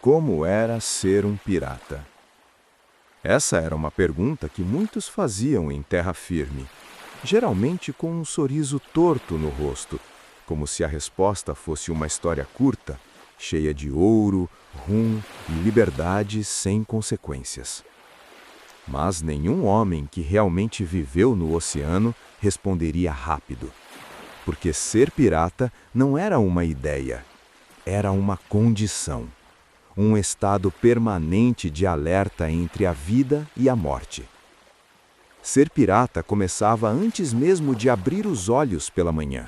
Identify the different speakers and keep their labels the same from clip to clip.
Speaker 1: como era ser um pirata? Essa era uma pergunta que muitos faziam em terra firme, geralmente com um sorriso torto no rosto, como se a resposta fosse uma história curta, cheia de ouro, rum e liberdade sem consequências. Mas nenhum homem que realmente viveu no oceano responderia rápido, porque ser pirata não era uma ideia, era uma condição, um estado permanente de alerta entre a vida e a morte. Ser pirata começava antes mesmo de abrir os olhos pela manhã.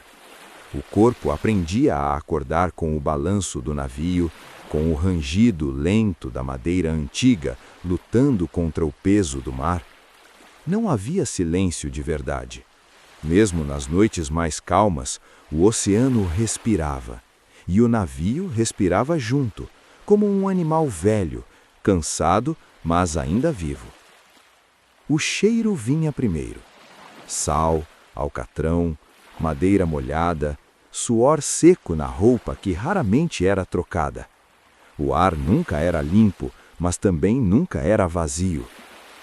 Speaker 1: O corpo aprendia a acordar com o balanço do navio, com o rangido lento da madeira antiga lutando contra o peso do mar. Não havia silêncio de verdade. Mesmo nas noites mais calmas, o oceano respirava, e o navio respirava junto, como um animal velho, cansado, mas ainda vivo. O cheiro vinha primeiro. Sal, alcatrão, madeira molhada, suor seco na roupa que raramente era trocada. O ar nunca era limpo, mas também nunca era vazio.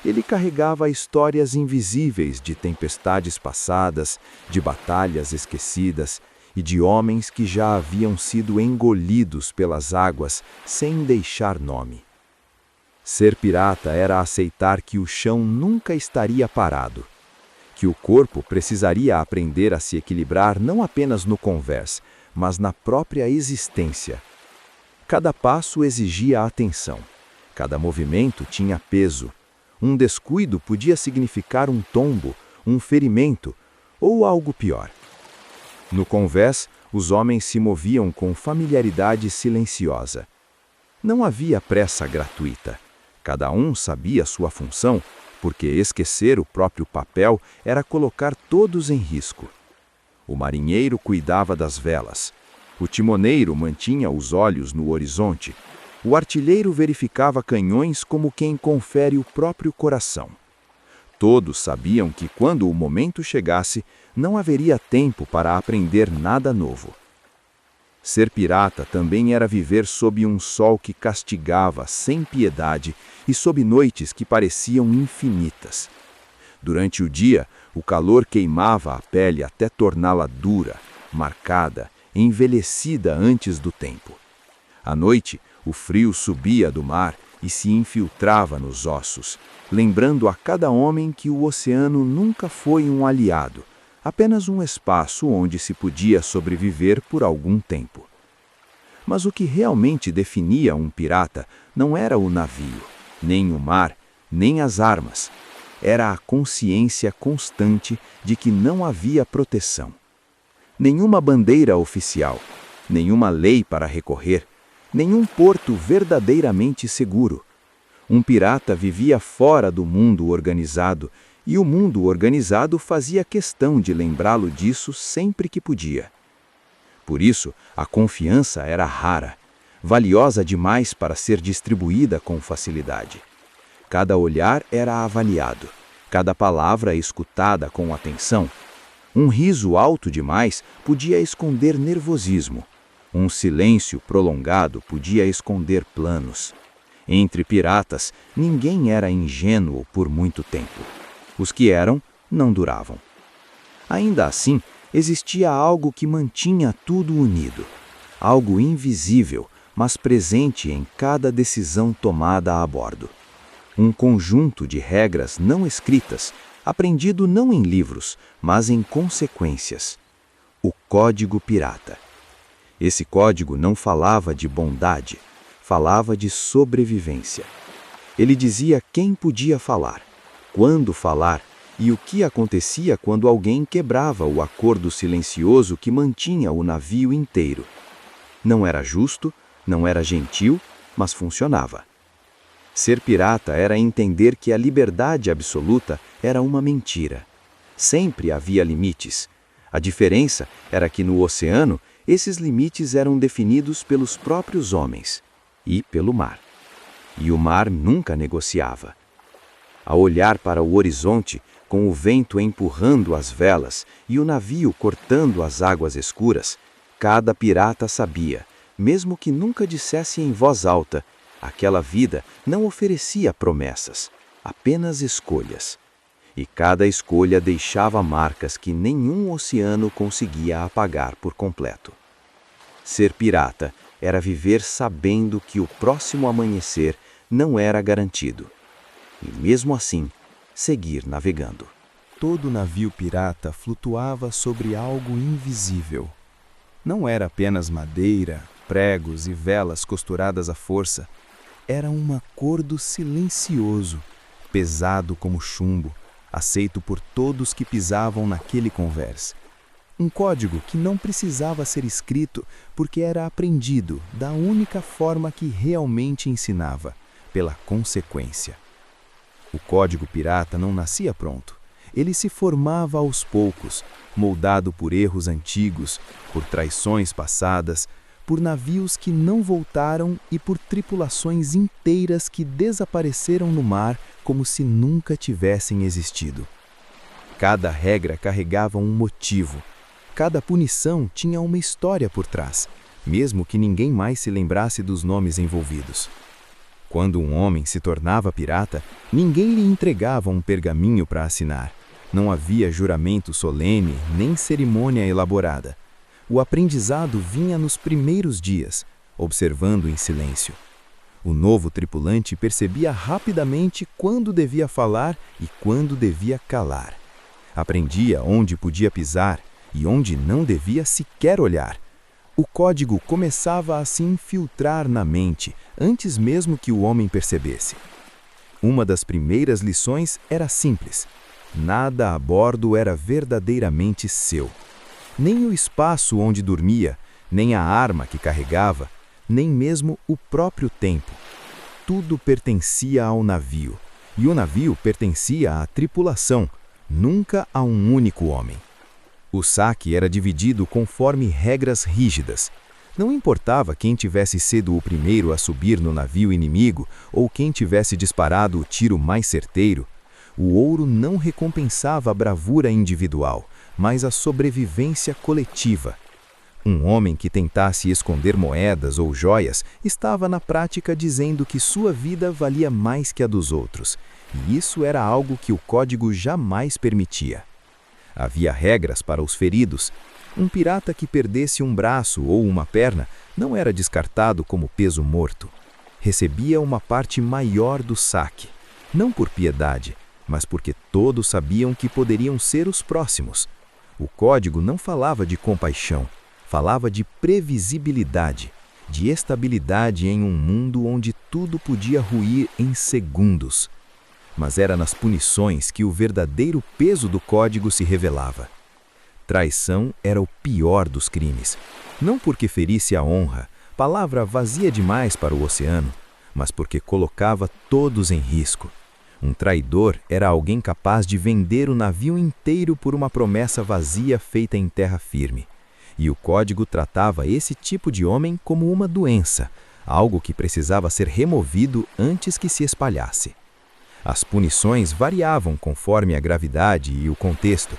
Speaker 1: Ele carregava histórias invisíveis de tempestades passadas, de batalhas esquecidas e de homens que já haviam sido engolidos pelas águas sem deixar nome. Ser pirata era aceitar que o chão nunca estaria parado, que o corpo precisaria aprender a se equilibrar não apenas no convés, mas na própria existência. Cada passo exigia atenção, cada movimento tinha peso. Um descuido podia significar um tombo, um ferimento ou algo pior. No convés, os homens se moviam com familiaridade silenciosa. Não havia pressa gratuita. Cada um sabia sua função, porque esquecer o próprio papel era colocar todos em risco. O marinheiro cuidava das velas. O timoneiro mantinha os olhos no horizonte. O artilheiro verificava canhões como quem confere o próprio coração. Todos sabiam que quando o momento chegasse, não haveria tempo para aprender nada novo. Ser pirata também era viver sob um sol que castigava sem piedade e sob noites que pareciam infinitas. Durante o dia, o calor queimava a pele até torná-la dura, marcada, envelhecida antes do tempo. À noite, o frio subia do mar e se infiltrava nos ossos, lembrando a cada homem que o oceano nunca foi um aliado, apenas um espaço onde se podia sobreviver por algum tempo. Mas o que realmente definia um pirata não era o navio, nem o mar, nem as armas. Era a consciência constante de que não havia proteção. Nenhuma bandeira oficial, nenhuma lei para recorrer, nenhum porto verdadeiramente seguro. Um pirata vivia fora do mundo organizado, e o mundo organizado fazia questão de lembrá-lo disso sempre que podia. Por isso, a confiança era rara, valiosa demais para ser distribuída com facilidade. Cada olhar era avaliado, cada palavra escutada com atenção. Um riso alto demais podia esconder nervosismo. Um silêncio prolongado podia esconder planos. Entre piratas, ninguém era ingênuo por muito tempo. Os que eram, não duravam. Ainda assim, existia algo que mantinha tudo unido. Algo invisível, mas presente em cada decisão tomada a bordo. Um conjunto de regras não escritas, aprendido não em livros, mas em consequências. O Código Pirata. Esse código não falava de bondade, falava de sobrevivência. Ele dizia quem podia falar, quando falar e o que acontecia quando alguém quebrava o acordo silencioso que mantinha o navio inteiro. Não era justo, não era gentil, mas funcionava. Ser pirata era entender que a liberdade absoluta era uma mentira. Sempre havia limites. A diferença era que no oceano, esses limites eram definidos pelos próprios homens e pelo mar. E o mar nunca negociava. Ao olhar para o horizonte, com o vento empurrando as velas e o navio cortando as águas escuras, cada pirata sabia, mesmo que nunca dissesse em voz alta,
Speaker 2: Aquela vida não oferecia promessas, apenas escolhas. E cada escolha deixava marcas que nenhum oceano conseguia apagar por completo. Ser pirata era viver sabendo que o próximo amanhecer não era garantido. E mesmo assim, seguir navegando.
Speaker 1: Todo navio pirata flutuava sobre algo invisível. Não era apenas madeira, pregos e velas costuradas à força. Era um acordo silencioso, pesado como chumbo, aceito por todos que pisavam naquele convés. Um código que não precisava ser escrito porque era aprendido da única forma que realmente ensinava, pela consequência. O código pirata não nascia pronto. Ele se formava aos poucos, moldado por erros antigos, por traições passadas, por navios que não voltaram e por tripulações inteiras que desapareceram no mar como se nunca tivessem existido. Cada regra carregava um motivo. Cada punição tinha uma história por trás, mesmo que ninguém mais se lembrasse dos nomes envolvidos. Quando um homem se tornava pirata, ninguém lhe entregava um pergaminho para assinar. Não havia juramento solene, nem cerimônia elaborada. O aprendizado vinha nos primeiros dias, observando em silêncio. O novo tripulante percebia rapidamente quando devia falar e quando devia calar. Aprendia onde podia pisar e onde não devia sequer olhar. O código começava a se infiltrar na mente, antes mesmo que o homem percebesse. Uma das primeiras lições era simples. Nada a bordo era verdadeiramente seu. Nem o espaço onde dormia, nem a arma que carregava, nem mesmo o próprio tempo. Tudo pertencia ao navio, e o navio pertencia à tripulação, nunca a um único homem. O saque era dividido conforme regras rígidas. Não importava quem tivesse sido o primeiro a subir no navio inimigo ou quem tivesse disparado o tiro mais certeiro. O ouro não recompensava a bravura individual, mas a sobrevivência coletiva. Um homem que tentasse esconder moedas ou joias estava na prática dizendo que sua vida valia mais que a dos outros, e isso era algo que o código jamais permitia. Havia regras para os feridos. Um pirata que perdesse um braço ou uma perna não era descartado como peso morto. Recebia uma parte maior do saque, não por piedade, mas porque todos sabiam que poderiam ser os próximos. O código não falava de compaixão, falava de previsibilidade, de estabilidade em um mundo onde tudo podia ruir em segundos. Mas era nas punições que o verdadeiro peso do código se revelava. Traição era o pior dos crimes, não porque ferisse a honra, palavra vazia demais para o oceano, mas porque colocava todos em risco. Um traidor era alguém capaz de vender o navio inteiro por uma promessa vazia feita em terra firme. E o código tratava esse tipo de homem como uma doença, algo que precisava ser removido antes que se espalhasse. As punições variavam conforme a gravidade e o contexto.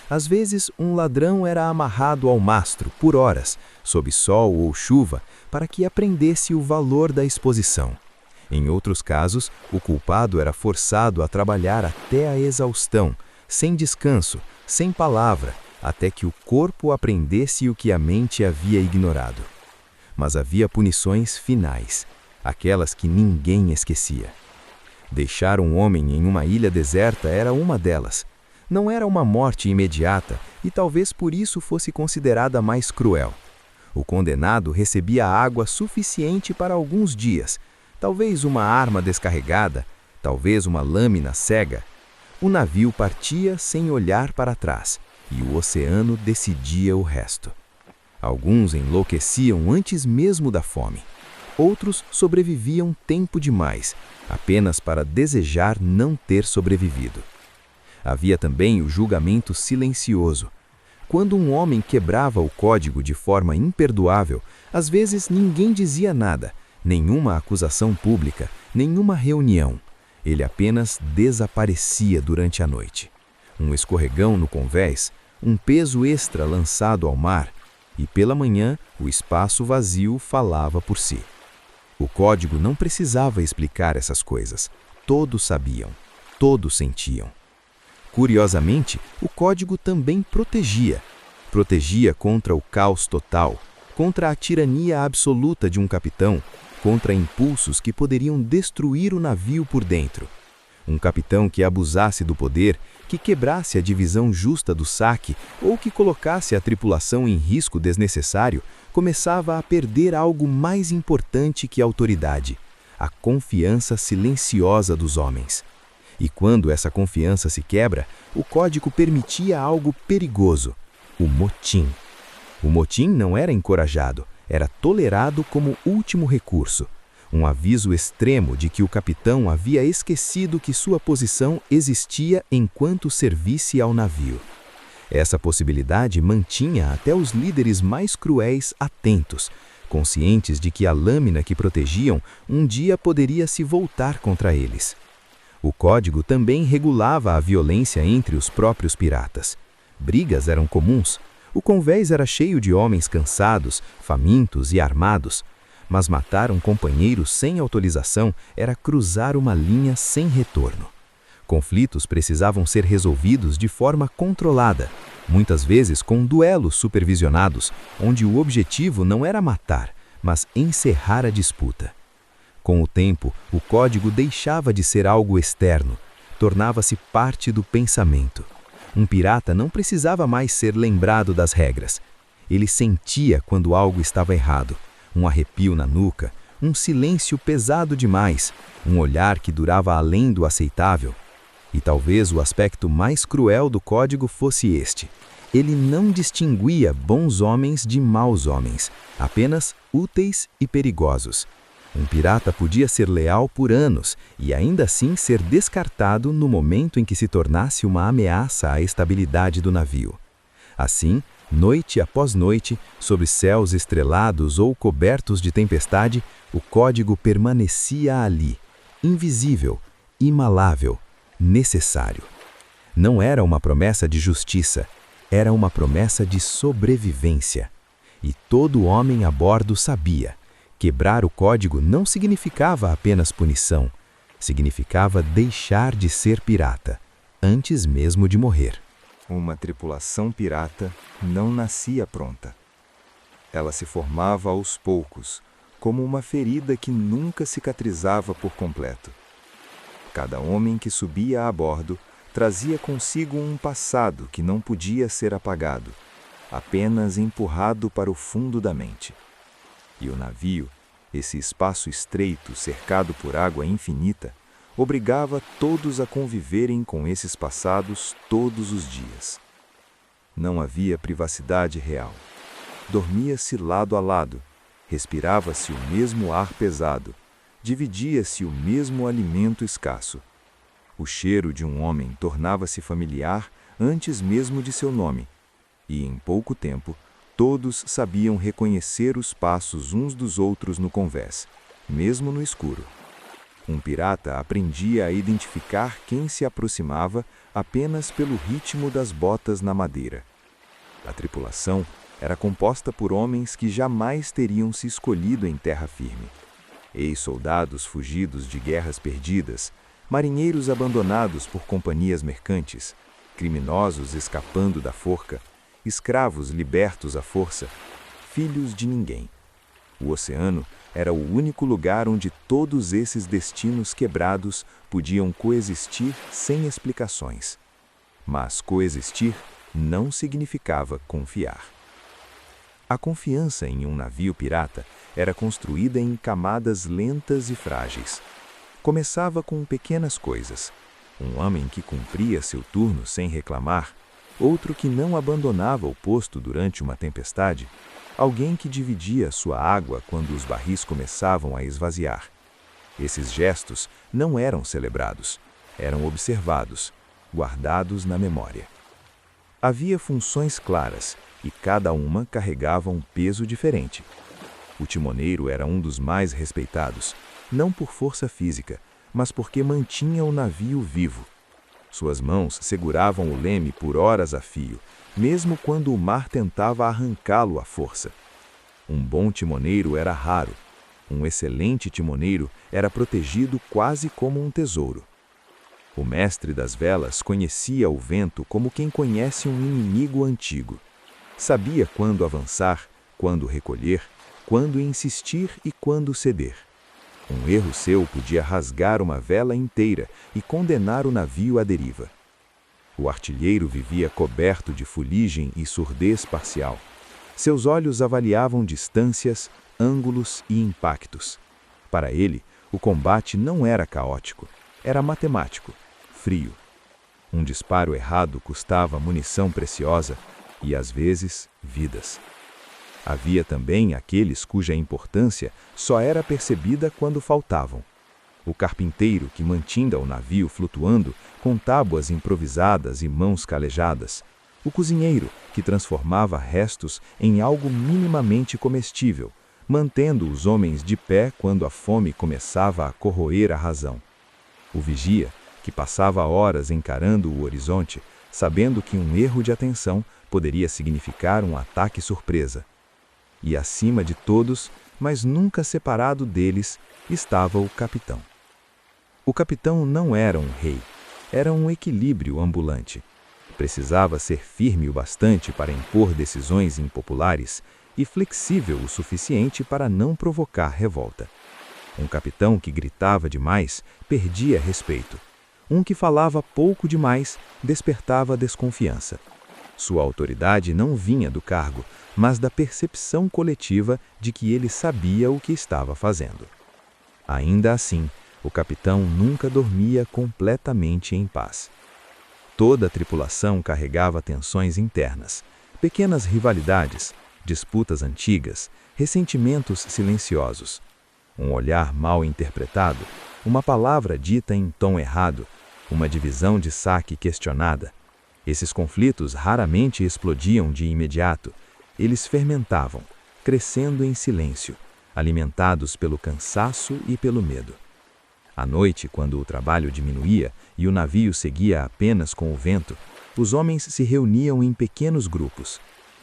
Speaker 1: Às vezes, um ladrão era amarrado ao mastro por horas, sob sol ou chuva, para que aprendesse o valor da exposição. Em outros casos, o culpado era forçado a trabalhar até a exaustão, sem descanso, sem palavra, até que o corpo aprendesse o que a mente havia ignorado. Mas havia punições finais, aquelas que ninguém esquecia. Deixar um homem em uma ilha deserta era uma delas. Não era uma morte imediata e talvez por isso fosse considerada mais cruel. O condenado recebia água suficiente para alguns dias, talvez uma arma descarregada, talvez uma lâmina cega. O navio partia sem olhar para trás e o oceano decidia o resto. Alguns enlouqueciam antes mesmo da fome. Outros sobreviviam tempo demais, apenas para desejar não ter sobrevivido. Havia também o julgamento silencioso. Quando um homem quebrava o código de forma imperdoável, às vezes ninguém dizia nada, nenhuma acusação pública, nenhuma reunião. Ele apenas desaparecia durante a noite. Um escorregão no convés, um peso extra lançado ao mar, e pela manhã o espaço vazio falava por si.
Speaker 2: O código não precisava explicar essas coisas. Todos sabiam, todos sentiam. Curiosamente, o código também protegia. Protegia contra o caos total, contra a tirania absoluta de um capitão, contra impulsos que poderiam destruir o navio por dentro. Um capitão que abusasse do poder, que quebrasse a divisão justa do saque ou que colocasse a tripulação em risco desnecessário, começava a perder algo mais importante que a autoridade: a confiança silenciosa dos homens. E quando essa confiança se quebra, o código permitia algo perigoso: o motim. O motim não era encorajado, era tolerado como último recurso. Um aviso extremo de que o capitão havia esquecido que sua posição existia enquanto servisse ao navio. Essa possibilidade mantinha até os líderes mais cruéis atentos, conscientes de que a lâmina que protegiam um dia poderia se voltar contra eles. O código também regulava a violência entre os próprios piratas. Brigas eram comuns. O convés era cheio de homens cansados, famintos e armados. Mas matar um companheiro sem autorização era cruzar uma linha sem retorno. Conflitos precisavam ser resolvidos de forma controlada, muitas vezes com duelos supervisionados, onde o objetivo não era matar, mas encerrar a disputa. Com o tempo, o código deixava de ser algo externo, tornava-se parte do pensamento. Um pirata não precisava mais ser lembrado das regras. Ele sentia quando algo estava errado. Um arrepio na nuca, um silêncio pesado demais, um olhar que durava além do aceitável. E talvez o aspecto mais cruel do código fosse este: ele não distinguia bons homens de maus homens, apenas úteis e perigosos. Um pirata podia ser leal por anos e ainda assim ser descartado no momento em que se tornasse uma ameaça à estabilidade do navio. Assim, noite após noite, sob céus estrelados ou cobertos de tempestade, o código permanecia ali, invisível, imalável, necessário. Não era uma promessa de justiça, era uma promessa de sobrevivência. E todo homem a bordo sabia: quebrar o código não significava apenas punição, significava deixar de ser pirata, antes mesmo de morrer.
Speaker 1: Uma tripulação pirata não nascia pronta. Ela se formava aos poucos, como uma ferida que nunca cicatrizava por completo. Cada homem que subia a bordo trazia consigo um passado que não podia ser apagado, apenas empurrado para o fundo da mente. E o navio, esse espaço estreito cercado por água infinita, obrigava todos a conviverem com esses passados todos os dias. Não havia privacidade real. Dormia-se lado a lado, respirava-se o mesmo ar pesado, dividia-se o mesmo alimento escasso. O cheiro de um homem tornava-se familiar antes mesmo de seu nome, e em pouco tempo todos sabiam reconhecer os passos uns dos outros no convés, mesmo no escuro. Um pirata aprendia a identificar quem se aproximava apenas pelo ritmo das botas na madeira. A tripulação era composta por homens que jamais teriam se escolhido em terra firme. Ex-soldados fugidos de guerras perdidas, marinheiros abandonados por companhias mercantes, criminosos escapando da forca, escravos libertos à força, filhos de ninguém. O oceano era o único lugar onde todos esses destinos quebrados podiam coexistir sem explicações. Mas coexistir não significava confiar. A confiança em um navio pirata era construída em camadas lentas e frágeis. Começava com pequenas coisas: um homem que cumpria seu turno sem reclamar, outro que não abandonava o posto durante uma tempestade, alguém que dividia sua água quando os barris começavam a esvaziar. Esses gestos não eram celebrados, eram observados, guardados na memória. Havia funções claras e cada uma carregava um peso diferente. O timoneiro era um dos mais respeitados, não por força física, mas porque mantinha o navio vivo. Suas mãos seguravam o leme por horas a fio, mesmo quando o mar tentava arrancá-lo à força. Um bom timoneiro era raro. Um excelente timoneiro era protegido quase como um tesouro. O mestre das velas conhecia o vento como quem conhece um inimigo antigo. Sabia quando avançar, quando recolher, quando insistir e quando ceder. Um erro seu podia rasgar uma vela inteira e condenar o navio à deriva. O artilheiro vivia coberto de fuligem e surdez parcial. Seus olhos avaliavam distâncias, ângulos e impactos. Para ele, o combate não era caótico, era matemático, frio. Um disparo errado custava munição preciosa e, às vezes, vidas. Havia também aqueles cuja importância só era percebida quando faltavam. O carpinteiro que mantinha o navio flutuando com tábuas improvisadas e mãos calejadas. O cozinheiro que transformava restos em algo minimamente comestível, mantendo os homens de pé quando a fome começava a corroer a razão. O vigia que passava horas encarando o horizonte, sabendo que um erro de atenção poderia significar um ataque surpresa. E acima de todos, mas nunca separado deles, estava o capitão. O capitão não era um rei, era um equilíbrio ambulante. Precisava ser firme o bastante para impor decisões impopulares e flexível o suficiente para não provocar revolta. Um capitão que gritava demais perdia respeito. Um que falava pouco demais despertava desconfiança. Sua autoridade não vinha do cargo, mas da percepção coletiva de que ele sabia o que estava fazendo. Ainda assim, o capitão nunca dormia completamente em paz. Toda a tripulação carregava tensões internas, pequenas rivalidades, disputas antigas, ressentimentos silenciosos. Um olhar mal interpretado, uma palavra dita em tom errado, uma divisão de saque questionada. Esses conflitos raramente explodiam de imediato. Eles fermentavam, crescendo em silêncio, alimentados pelo cansaço e pelo medo. À noite, quando o trabalho diminuía e o navio seguia apenas com o vento, os homens se reuniam em pequenos grupos.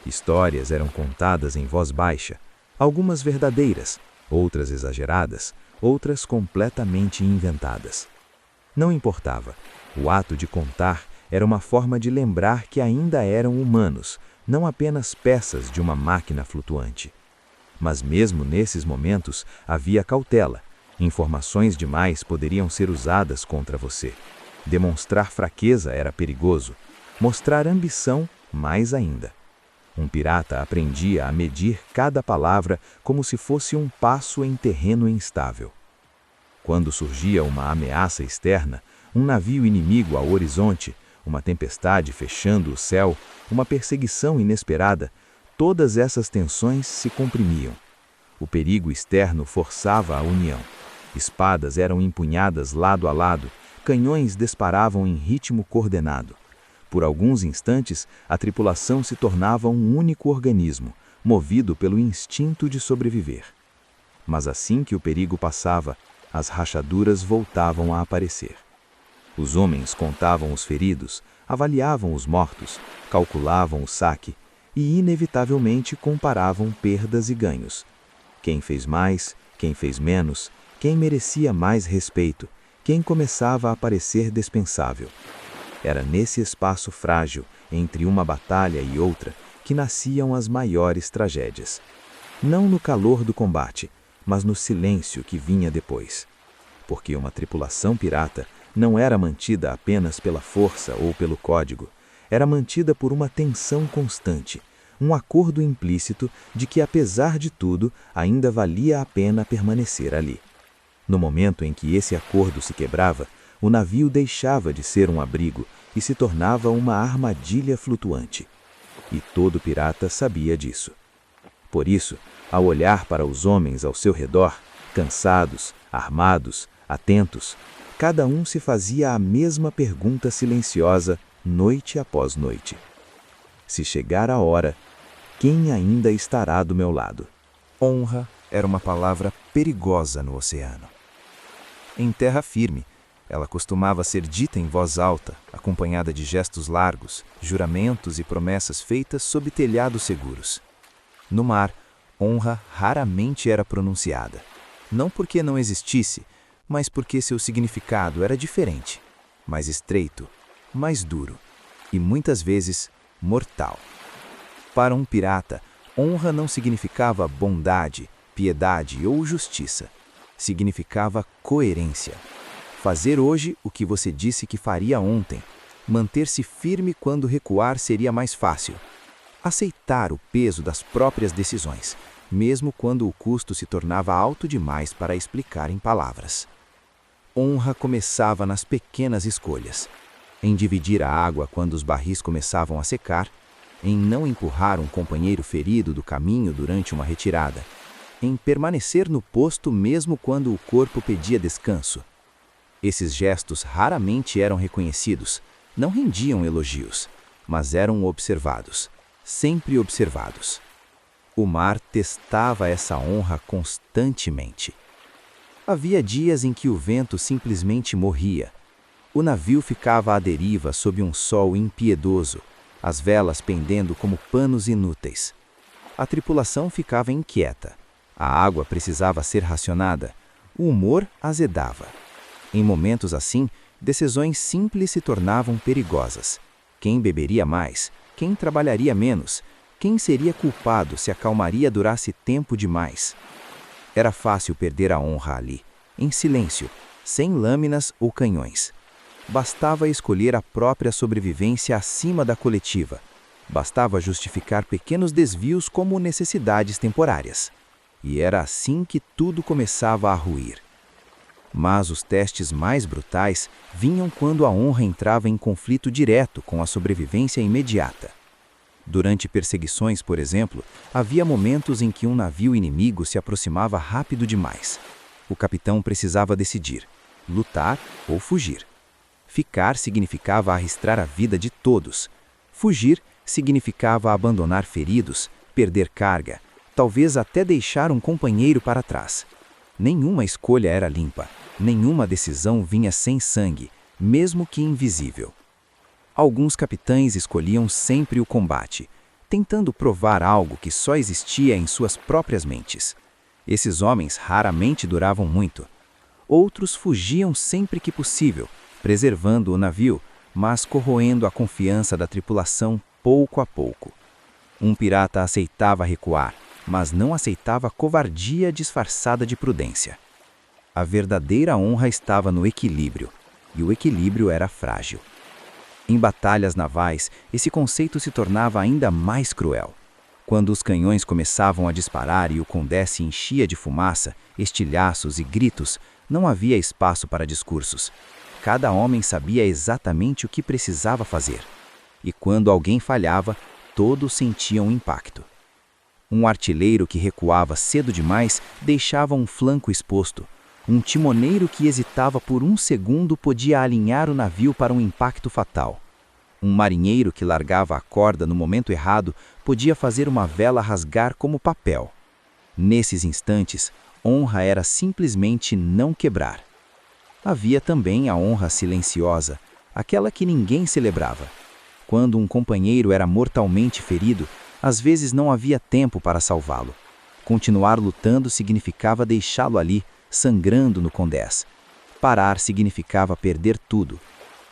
Speaker 1: Histórias eram contadas em voz baixa, algumas verdadeiras, outras exageradas, outras completamente inventadas. Não importava, o ato de contar era uma forma de lembrar que ainda eram humanos, não apenas peças de uma máquina flutuante. Mas mesmo nesses momentos havia cautela. Informações demais poderiam ser usadas contra você. Demonstrar fraqueza era perigoso. Mostrar ambição, mais ainda. Um pirata aprendia a medir cada palavra como se fosse um passo em terreno instável. Quando surgia uma ameaça externa, um navio inimigo ao horizonte, uma tempestade fechando o céu, uma perseguição inesperada, todas essas tensões se comprimiam. O perigo externo forçava a união. Espadas eram empunhadas lado a lado, canhões disparavam em ritmo coordenado. Por alguns instantes, a tripulação se tornava um único organismo, movido pelo instinto de sobreviver. Mas assim que o perigo passava, as rachaduras voltavam a aparecer. Os homens contavam os feridos, avaliavam os mortos, calculavam o saque e, inevitavelmente, comparavam perdas e ganhos. Quem fez mais, quem fez menos, quem merecia mais respeito, quem começava a parecer dispensável. Era nesse espaço frágil, entre uma batalha e outra, que nasciam as maiores tragédias. Não no calor do combate, mas no silêncio que vinha depois. Porque uma tripulação pirata não era mantida apenas pela força ou pelo código, era mantida por uma tensão constante, um acordo implícito de que, apesar de tudo, ainda valia a pena permanecer ali. No momento em que esse acordo se quebrava, o navio deixava de ser um abrigo e se tornava uma armadilha flutuante. E todo pirata sabia disso. Por isso, ao olhar para os homens ao seu redor, cansados, armados, atentos, cada um se fazia a mesma pergunta silenciosa, noite após noite. Se chegar a hora, quem ainda estará do meu lado?
Speaker 2: Honra era uma palavra perigosa no oceano. Em terra firme, ela costumava ser dita em voz alta, acompanhada de gestos largos, juramentos e promessas feitas sob telhados seguros. No mar, honra raramente era pronunciada. Não porque não existisse, mas porque seu significado era diferente, mais estreito, mais duro e muitas vezes mortal. Para um pirata, honra não significava bondade, piedade ou justiça. Significava coerência. Fazer hoje o que você disse que faria ontem. Manter-se firme quando recuar seria mais fácil. Aceitar o peso das próprias decisões, mesmo quando o custo se tornava alto demais para explicar em palavras. Honra começava nas pequenas escolhas. Em dividir a água quando os barris começavam a secar, em não empurrar um companheiro ferido do caminho durante uma retirada, em permanecer no posto mesmo quando o corpo pedia descanso. Esses gestos raramente eram reconhecidos, não rendiam elogios, mas eram observados, sempre observados. O mar testava essa honra constantemente. Havia dias em que o vento simplesmente morria. O navio ficava à deriva sob um sol impiedoso, as velas pendendo como panos inúteis. A tripulação ficava inquieta. A água precisava ser racionada. O humor azedava. Em momentos assim, decisões simples se tornavam perigosas. Quem beberia mais? Quem trabalharia menos? Quem seria culpado se a calmaria durasse tempo demais? Era fácil perder a honra ali, em silêncio, sem lâminas ou canhões. Bastava escolher a própria sobrevivência acima da coletiva. Bastava justificar pequenos desvios como necessidades temporárias. E era assim que tudo começava a ruir. Mas os testes mais brutais vinham quando a honra entrava em conflito direto com a sobrevivência imediata. Durante perseguições, por exemplo, havia momentos em que um navio inimigo se aproximava rápido demais. O capitão precisava decidir: lutar ou fugir. Ficar significava arriscar a vida de todos. Fugir significava abandonar feridos, perder carga, talvez até deixar um companheiro para trás. Nenhuma escolha era limpa, nenhuma decisão vinha sem sangue, mesmo que invisível. Alguns capitães escolhiam sempre o combate, tentando provar algo que só existia em suas próprias mentes. Esses homens raramente duravam muito. Outros fugiam sempre que possível, preservando o navio, mas corroendo a confiança da tripulação pouco a pouco. Um pirata aceitava recuar, mas não aceitava covardia disfarçada de prudência. A verdadeira honra estava no equilíbrio, e o equilíbrio era frágil. Em batalhas navais, esse conceito se tornava ainda mais cruel. Quando os canhões começavam a disparar e o condé se enchia de fumaça, estilhaços e gritos, não havia espaço para discursos. Cada homem sabia exatamente o que precisava fazer. E quando alguém falhava, todos sentiam o impacto. Um artilheiro que recuava cedo demais deixava um flanco exposto. Um timoneiro que hesitava por um segundo podia alinhar o navio para um impacto fatal. Um marinheiro que largava a corda no momento errado podia fazer uma vela rasgar como papel. Nesses instantes, honra era simplesmente não quebrar. Havia também a honra silenciosa, aquela que ninguém celebrava. Quando um companheiro era mortalmente ferido, às vezes não havia tempo para salvá-lo. Continuar lutando significava deixá-lo ali, sangrando no condés. Parar significava perder tudo.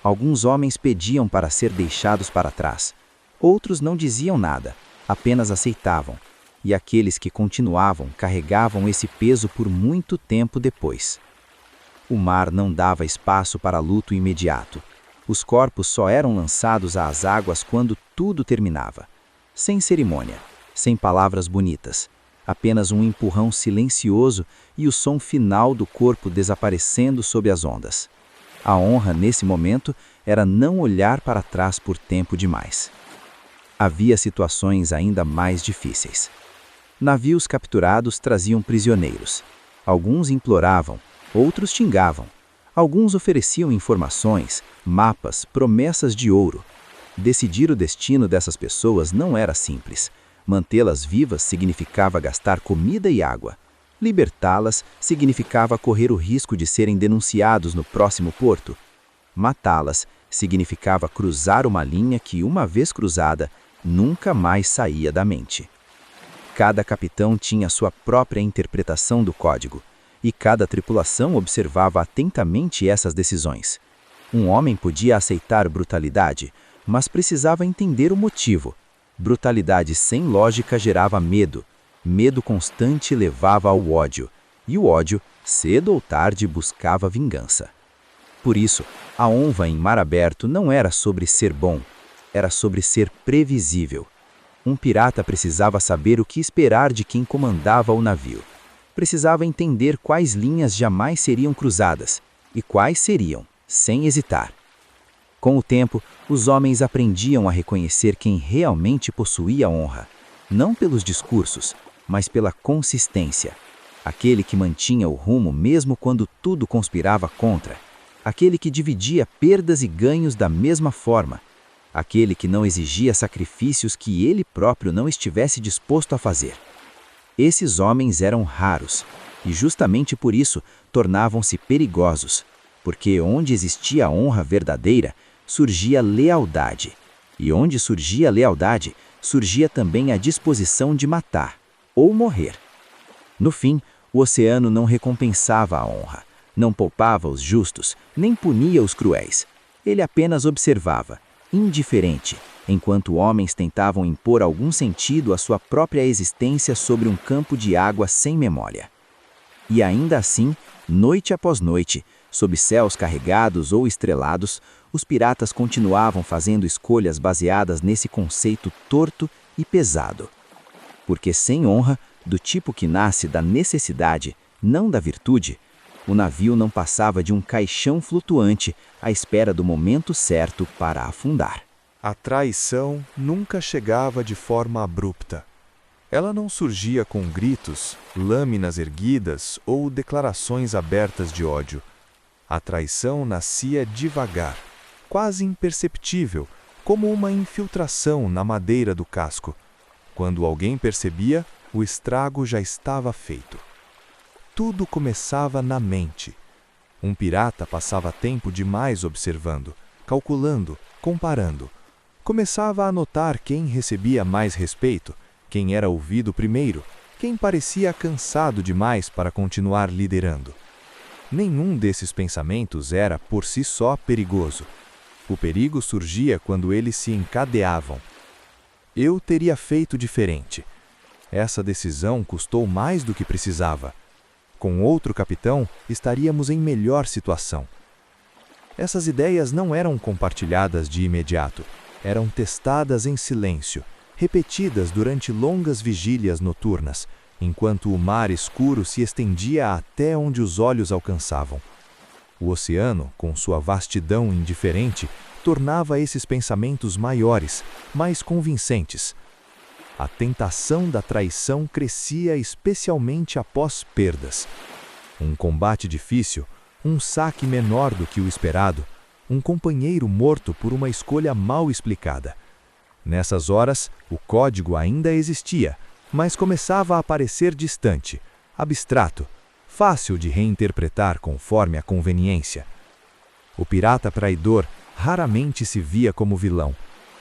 Speaker 2: Alguns homens pediam para ser deixados para trás. Outros não diziam nada, apenas aceitavam. E aqueles que continuavam carregavam esse peso por muito tempo depois. O mar não dava espaço para luto imediato. Os corpos só eram lançados às águas quando tudo terminava. Sem cerimônia, sem palavras bonitas. Apenas um empurrão silencioso e o som final do corpo desaparecendo sob as ondas. A honra, nesse momento, era não olhar para trás por tempo demais. Havia situações ainda mais difíceis. Navios capturados traziam prisioneiros. Alguns imploravam, outros xingavam. Alguns ofereciam informações, mapas, promessas de ouro. Decidir o destino dessas pessoas não era simples. Mantê-las vivas significava gastar comida e água. Libertá-las significava correr o risco de serem denunciados no próximo porto. Matá-las significava cruzar uma linha que, uma vez cruzada, nunca mais saía da mente. Cada capitão tinha sua própria interpretação do código, e cada tripulação observava atentamente essas decisões. Um homem podia aceitar brutalidade, mas precisava entender o motivo. Brutalidade sem lógica gerava medo. Medo constante levava ao ódio. E o ódio, cedo ou tarde, buscava vingança. Por isso, a honra em mar aberto não era sobre ser bom, era sobre ser previsível. Um pirata precisava saber o que esperar de quem comandava o navio. Precisava entender quais linhas jamais seriam cruzadas e quais seriam, sem hesitar. Com o tempo, os homens aprendiam a reconhecer quem realmente possuía honra, não pelos discursos, mas pela consistência. Aquele que mantinha o rumo mesmo quando tudo conspirava contra. Aquele que dividia perdas e ganhos da mesma forma. Aquele que não exigia sacrifícios que ele próprio não estivesse disposto a fazer. Esses homens eram raros, e justamente por isso tornavam-se perigosos, porque onde existia a honra verdadeira, surgia lealdade, e onde surgia lealdade, surgia também a disposição de matar ou morrer. No fim, o oceano não recompensava a honra, não poupava os justos, nem punia os cruéis. Ele apenas observava, indiferente, enquanto homens tentavam impor algum sentido à sua própria existência sobre um campo de água sem memória. E ainda assim, noite após noite, sob céus carregados ou estrelados, os piratas continuavam fazendo escolhas baseadas nesse conceito torto e pesado. Porque sem honra, do tipo que nasce da necessidade, não da virtude, o navio não passava de um caixão flutuante à espera do momento certo para afundar.
Speaker 1: A traição nunca chegava de forma abrupta. Ela não surgia com gritos, lâminas erguidas ou declarações abertas de ódio. A traição nascia devagar, quase imperceptível, como uma infiltração na madeira do casco. Quando alguém percebia, o estrago já estava feito. Tudo começava na mente. Um pirata passava tempo demais observando, calculando, comparando. Começava a notar quem recebia mais respeito, quem era ouvido primeiro, quem parecia cansado demais para continuar liderando. Nenhum desses pensamentos era, por si só, perigoso. O perigo surgia quando eles se encadeavam. Eu teria feito diferente. Essa decisão custou mais do que precisava. Com outro capitão, estaríamos em melhor situação. Essas ideias não eram compartilhadas de imediato. Eram testadas em silêncio, repetidas durante longas vigílias noturnas, enquanto o mar escuro se estendia até onde os olhos alcançavam. O oceano, com sua vastidão indiferente, tornava esses pensamentos maiores, mais convincentes. A tentação da traição crescia especialmente após perdas. Um combate difícil, um saque menor do que o esperado, um companheiro morto por uma escolha mal explicada. Nessas horas, o código ainda existia, mas começava a parecer distante, abstrato, fácil de reinterpretar conforme a conveniência. O pirata traidor raramente se via como vilão.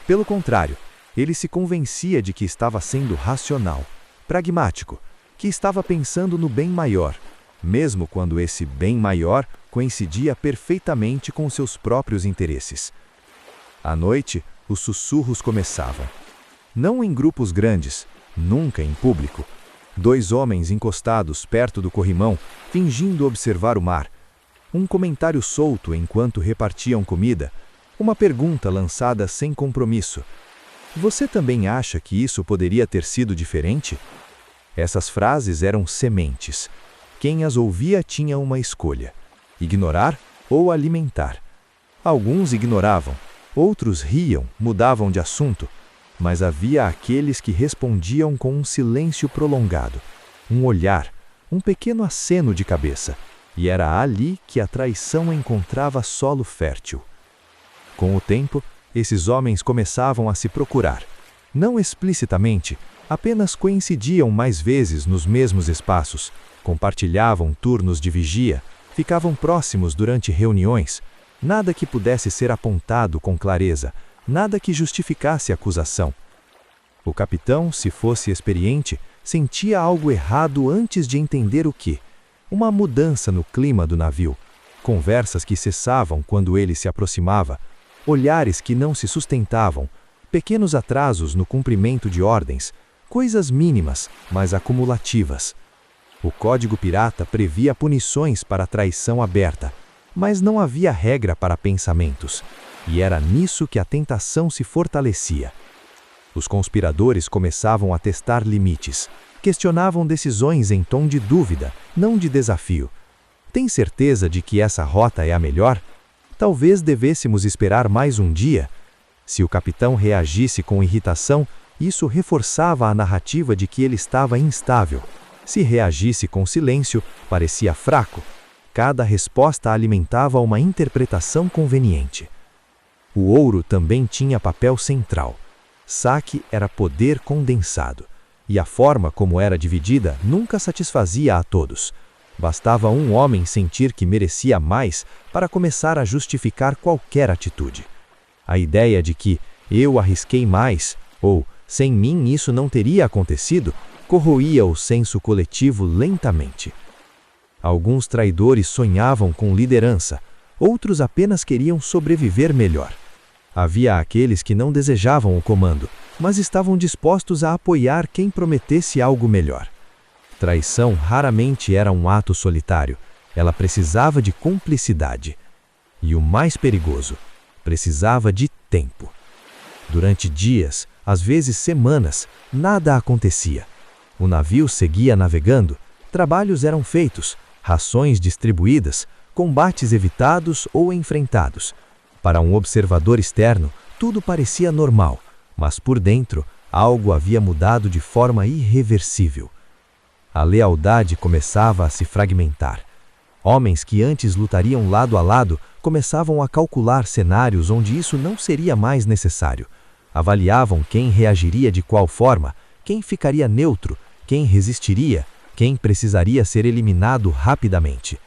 Speaker 1: Pelo contrário, ele se convencia de que estava sendo racional, pragmático, que estava pensando no bem maior, mesmo quando esse bem maior coincidia perfeitamente com seus próprios interesses. À noite, os sussurros começavam. Não em grupos grandes, nunca em público. 2 homens encostados perto do corrimão, fingindo observar o mar. Um comentário solto enquanto repartiam comida. Uma pergunta lançada sem compromisso. Você também acha que isso poderia ter sido diferente? Essas frases eram sementes. Quem as ouvia tinha uma escolha: ignorar ou alimentar. Alguns ignoravam, outros riam, mudavam de assunto, mas havia aqueles que respondiam com um silêncio prolongado, um olhar, um pequeno aceno de cabeça, e era ali que a traição encontrava solo fértil. Com o tempo, esses homens começavam a se procurar. Não explicitamente, apenas coincidiam mais vezes nos mesmos espaços, compartilhavam turnos de vigia, ficavam próximos durante reuniões. Nada que pudesse ser apontado com clareza, nada que justificasse a acusação. O capitão, se fosse experiente, sentia algo errado antes de entender o que.
Speaker 3: Uma mudança no clima do navio, conversas que cessavam quando ele se aproximava, olhares que não se sustentavam, pequenos atrasos no cumprimento de ordens, coisas mínimas, mas acumulativas. O Código Pirata previa punições para a traição aberta, mas não havia regra para pensamentos, e era nisso que a tentação se fortalecia. Os conspiradores começavam a testar limites, questionavam decisões em tom de dúvida, não de desafio. Tem certeza de que essa rota é a melhor? Talvez devêssemos esperar mais um dia. Se o capitão reagisse com irritação, isso reforçava a narrativa de que ele estava instável. Se reagisse com silêncio, parecia fraco. Cada resposta alimentava uma interpretação conveniente. O ouro também tinha papel central. Saque era poder condensado, e a forma como era dividida nunca satisfazia a todos. Bastava um homem sentir que merecia mais para começar a justificar qualquer atitude. A ideia de que eu arrisquei mais, ou sem mim isso não teria acontecido, corroía o senso coletivo lentamente. Alguns traidores sonhavam com liderança, outros apenas queriam sobreviver melhor. Havia aqueles que não desejavam o comando, mas estavam dispostos a apoiar quem prometesse algo melhor. Traição raramente era um ato solitário, ela precisava de cumplicidade. E o mais perigoso, precisava de tempo. Durante dias, às vezes semanas, nada acontecia. O navio seguia navegando, trabalhos eram feitos, rações distribuídas, combates evitados ou enfrentados. Para um observador externo, tudo parecia normal, mas por dentro, algo havia mudado de forma irreversível. A lealdade começava a se fragmentar. Homens que antes lutariam lado a lado começavam a calcular cenários onde isso não seria mais necessário. Avaliavam quem reagiria de qual forma, quem ficaria neutro, quem resistiria, quem precisaria ser eliminado rapidamente.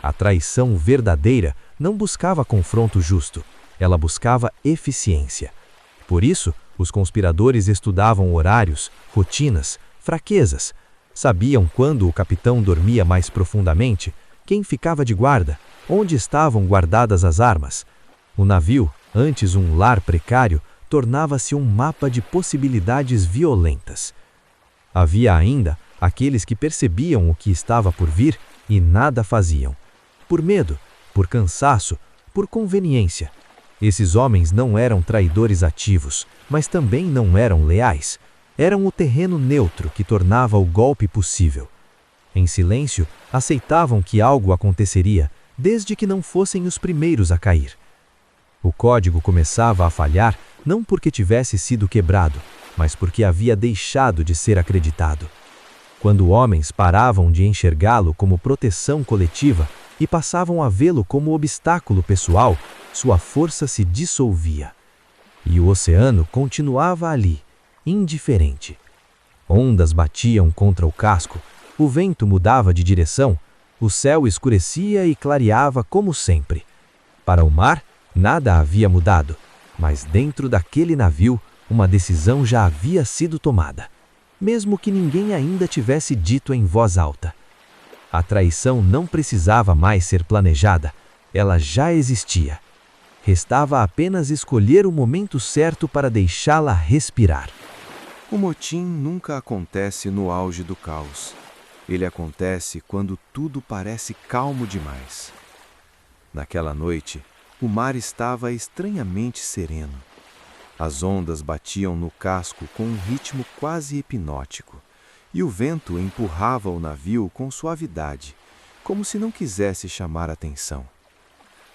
Speaker 3: A traição verdadeira não buscava confronto justo, ela buscava eficiência. Por isso, os conspiradores estudavam horários, rotinas, fraquezas. Sabiam quando o capitão dormia mais profundamente, quem ficava de guarda, onde estavam guardadas as armas. O navio, antes um lar precário, tornava-se um mapa de possibilidades violentas. Havia ainda aqueles que percebiam o que estava por vir e nada faziam. Por medo, por cansaço, por conveniência. Esses homens não eram traidores ativos, mas também não eram leais. Eram o terreno neutro que tornava o golpe possível. Em silêncio, aceitavam que algo aconteceria, desde que não fossem os primeiros a cair. O código começava a falhar não porque tivesse sido quebrado, mas porque havia deixado de ser acreditado. Quando homens paravam de enxergá-lo como proteção coletiva e passavam a vê-lo como obstáculo pessoal, sua força se dissolvia. E o oceano continuava ali, indiferente. Ondas batiam contra o casco, o vento mudava de direção, o céu escurecia e clareava como sempre. Para o mar, nada havia mudado, mas dentro daquele navio, uma decisão já havia sido tomada, mesmo que ninguém ainda tivesse dito em voz alta. A traição não precisava mais ser planejada, ela já existia. Restava apenas escolher o momento certo para deixá-la respirar.
Speaker 1: O motim nunca acontece no auge do caos. Ele acontece quando tudo parece calmo demais. Naquela noite, o mar estava estranhamente sereno. As ondas batiam no casco com um ritmo quase hipnótico, e o vento empurrava o navio com suavidade, como se não quisesse chamar atenção.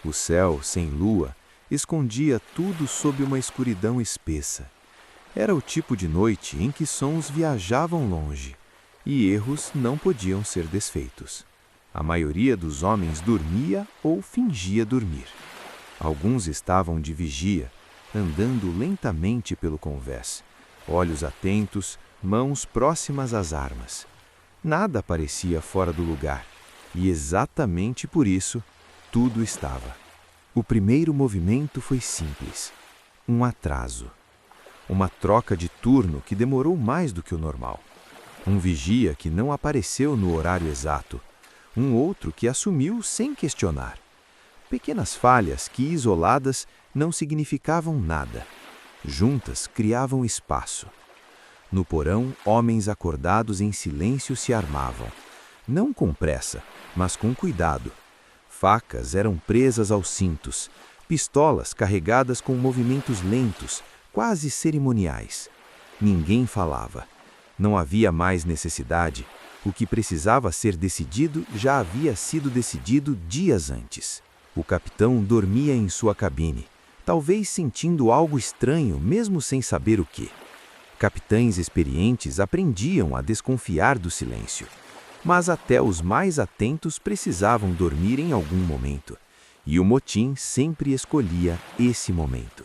Speaker 1: O céu, sem lua, escondia tudo sob uma escuridão espessa. Era o tipo de noite em que sons viajavam longe, e erros não podiam ser desfeitos. A maioria dos homens dormia ou fingia dormir. Alguns estavam de vigia, andando lentamente pelo convés, olhos atentos, mãos próximas às armas. Nada parecia fora do lugar, e exatamente por isso, tudo estava. O primeiro movimento foi simples, um atraso. Uma troca de turno que demorou mais do que o normal. Um vigia que não apareceu no horário exato.
Speaker 2: um outro que assumiu sem questionar. Pequenas falhas que, isoladas, não significavam nada. Juntas, criavam espaço. No porão, homens acordados em silêncio se armavam. Não com pressa, mas com cuidado. Facas eram presas aos cintos, pistolas carregadas com movimentos lentos, quase cerimoniais. Ninguém falava. Não havia mais necessidade. O que precisava ser decidido já havia sido decidido dias antes. O capitão dormia em sua cabine, talvez sentindo algo estranho, mesmo sem saber o que. Capitães experientes aprendiam a desconfiar do silêncio. Mas até os mais atentos precisavam dormir em algum momento. E o motim sempre escolhia esse momento.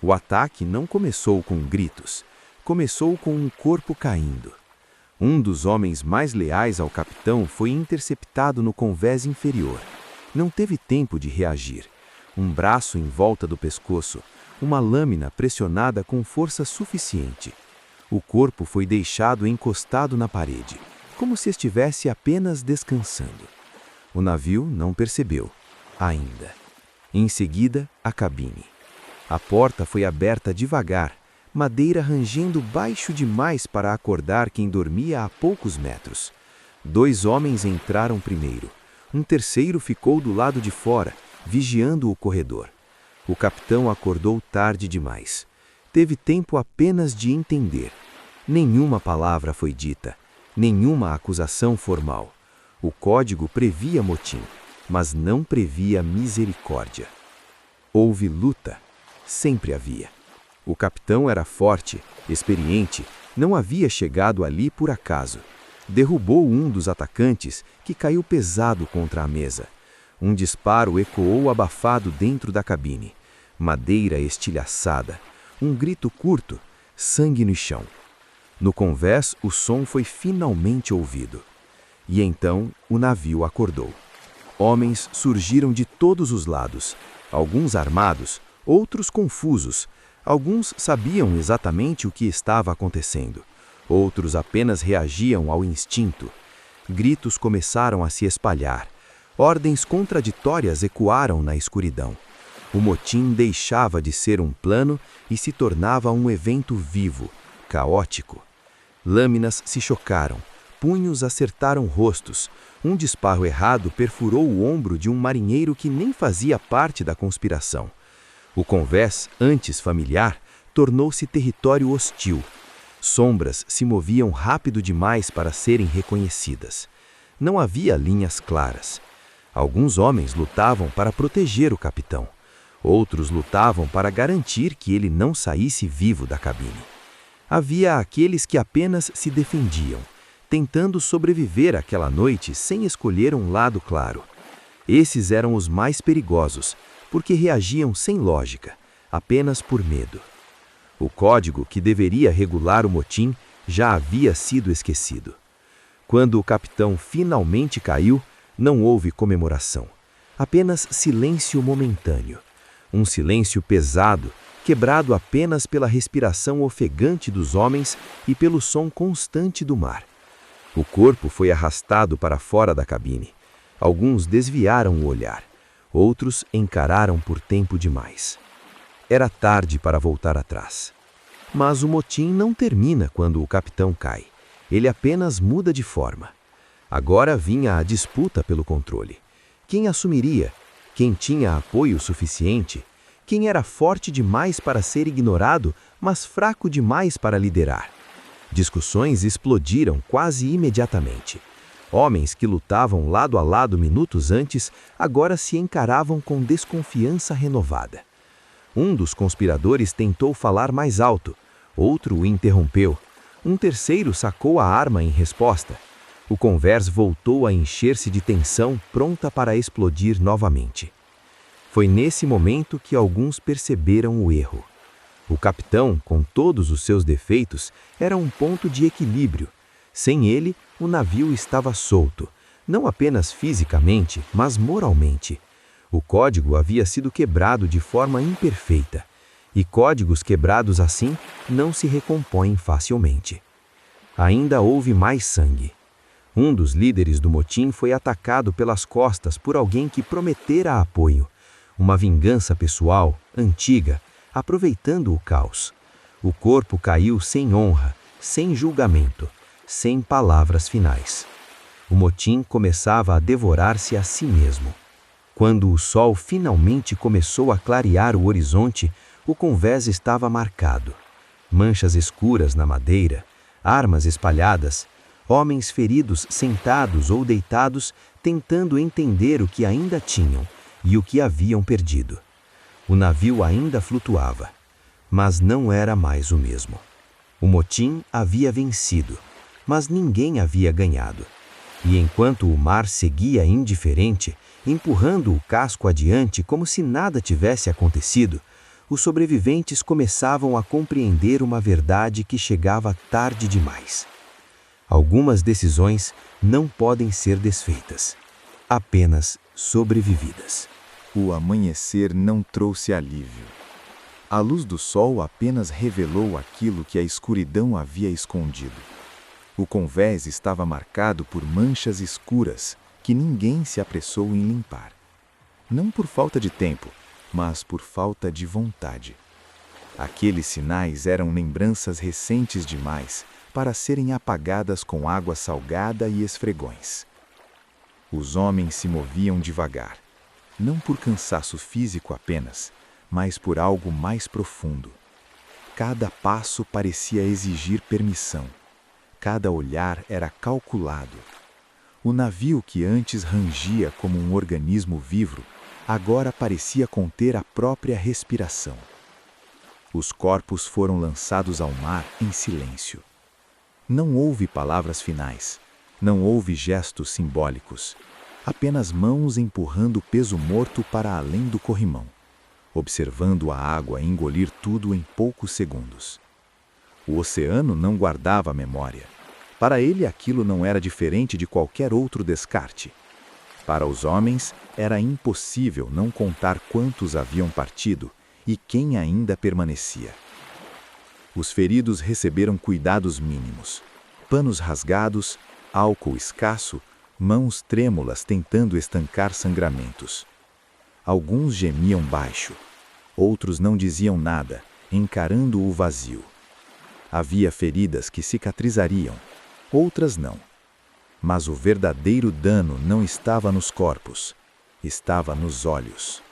Speaker 2: O ataque não começou com gritos. Começou com um corpo caindo. Um dos homens mais leais ao capitão foi interceptado no convés inferior. Não teve tempo de reagir. Um braço em volta do pescoço, uma lâmina pressionada com força suficiente. O corpo foi deixado encostado na parede, como se estivesse apenas descansando. O navio não percebeu, ainda. Em seguida, a cabine. A porta foi aberta devagar, madeira rangendo baixo demais para acordar quem dormia a poucos metros. 2 homens entraram primeiro. Um terceiro ficou do lado de fora, vigiando o corredor. O capitão acordou tarde demais. Teve tempo apenas de entender. Nenhuma palavra foi dita, nenhuma acusação formal. O código previa motim, mas não previa misericórdia. Houve luta. Sempre havia. O capitão era forte, experiente, não havia chegado ali por acaso. Derrubou um dos atacantes, que caiu pesado contra a mesa. Um disparo ecoou abafado dentro da cabine. Madeira estilhaçada. Um grito curto, sangue no chão. No convés, o som foi finalmente ouvido. E então o navio acordou. Homens surgiram de todos os lados, alguns armados, outros confusos. Alguns sabiam exatamente o que estava acontecendo. Outros apenas reagiam ao instinto. Gritos começaram a se espalhar. Ordens contraditórias ecoaram na escuridão. O motim deixava de ser um plano e se tornava um evento vivo, caótico. Lâminas se chocaram, punhos acertaram rostos. Um disparo errado perfurou o ombro de um marinheiro que nem fazia parte da conspiração. O convés, antes familiar, tornou-se território hostil. Sombras se moviam rápido demais para serem reconhecidas. Não havia linhas claras. Alguns homens lutavam para proteger o capitão. Outros lutavam para garantir que ele não saísse vivo da cabine. Havia aqueles que apenas se defendiam, tentando sobreviver àquela noite sem escolher um lado claro. Esses eram os mais perigosos, porque reagiam sem lógica, apenas por medo. O código que deveria regular o motim já havia sido esquecido. Quando o capitão finalmente caiu, não houve comemoração. Apenas silêncio momentâneo. Um silêncio pesado, quebrado apenas pela respiração ofegante dos homens e pelo som constante do mar. O corpo foi arrastado para fora da cabine. Alguns desviaram o olhar. Outros encararam por tempo demais. Era tarde para voltar atrás. Mas o motim não termina quando o capitão cai. Ele apenas muda de forma. Agora vinha a disputa pelo controle. Quem assumiria? Quem tinha apoio suficiente? Quem era forte demais para ser ignorado, mas fraco demais para liderar? Discussões explodiram quase imediatamente. Homens que lutavam lado a lado minutos antes, agora se encaravam com desconfiança renovada. Um dos conspiradores tentou falar mais alto, outro o interrompeu. Um terceiro sacou a arma em resposta. O convés voltou a encher-se de tensão, pronta para explodir novamente. Foi nesse momento que alguns perceberam o erro. O capitão, com todos os seus defeitos, era um ponto de equilíbrio. Sem ele, o navio estava solto, não apenas fisicamente, mas moralmente. O código havia sido quebrado de forma imperfeita, e códigos quebrados assim não se recompõem facilmente. Ainda houve mais sangue. Um dos líderes do motim foi atacado pelas costas por alguém que prometera apoio. Uma vingança pessoal, antiga, aproveitando o caos. O corpo caiu sem honra, sem julgamento, sem palavras finais. O motim começava a devorar-se a si mesmo. Quando o sol finalmente começou a clarear o horizonte, o convés estava marcado. Manchas escuras na madeira, armas espalhadas, homens feridos sentados ou deitados tentando entender o que ainda tinham e o que haviam perdido. O navio ainda flutuava, mas não era mais o mesmo. O motim havia vencido, mas ninguém havia ganhado. E enquanto o mar seguia indiferente, empurrando o casco adiante como se nada tivesse acontecido, os sobreviventes começavam a compreender uma verdade que chegava tarde demais. Algumas decisões não podem ser desfeitas, apenas sobrevividas.
Speaker 1: O amanhecer não trouxe alívio. A luz do sol apenas revelou aquilo que a escuridão havia escondido. O convés estava marcado por manchas escuras que ninguém se apressou em limpar. Não por falta de tempo, mas por falta de vontade. Aqueles sinais eram lembranças recentes demais para serem apagadas com água salgada e esfregões. Os homens se moviam devagar, não por cansaço físico apenas, mas por algo mais profundo. Cada passo parecia exigir permissão. Cada olhar era calculado. O navio que antes rangia como um organismo vivo, agora parecia conter a própria respiração. Os corpos foram lançados ao mar em silêncio. Não houve palavras finais, não houve gestos simbólicos, apenas mãos empurrando o peso morto para além do corrimão, observando a água engolir tudo em poucos segundos. O oceano não guardava memória. Para ele aquilo não era diferente de qualquer outro descarte. Para os homens, era impossível não contar quantos haviam partido e quem ainda permanecia. Os feridos receberam cuidados mínimos. Panos rasgados, álcool escasso, mãos trêmulas tentando estancar sangramentos. Alguns gemiam baixo, outros não diziam nada, encarando o vazio. Havia feridas que cicatrizariam, outras não. Mas o verdadeiro dano não estava nos corpos, estava nos olhos.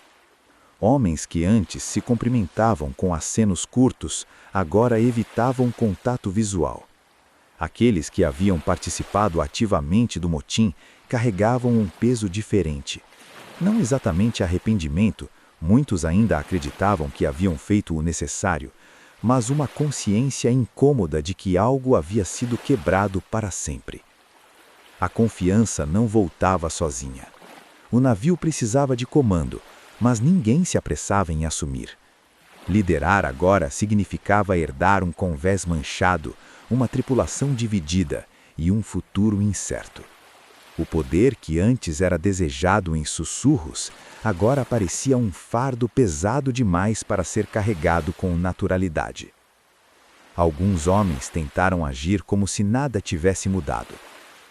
Speaker 1: Homens que antes se cumprimentavam com acenos curtos, agora evitavam contato visual. Aqueles que haviam participado ativamente do motim carregavam um peso diferente. Não exatamente arrependimento, muitos ainda acreditavam que haviam feito o necessário, mas uma consciência incômoda de que algo havia sido quebrado para sempre. A confiança não voltava sozinha. O navio precisava de comando, mas ninguém se apressava em assumir. Liderar agora significava herdar um convés manchado, uma tripulação dividida e um futuro incerto. O poder que antes era desejado em sussurros, agora parecia um fardo pesado demais para ser carregado com naturalidade. Alguns homens tentaram agir como se nada tivesse mudado.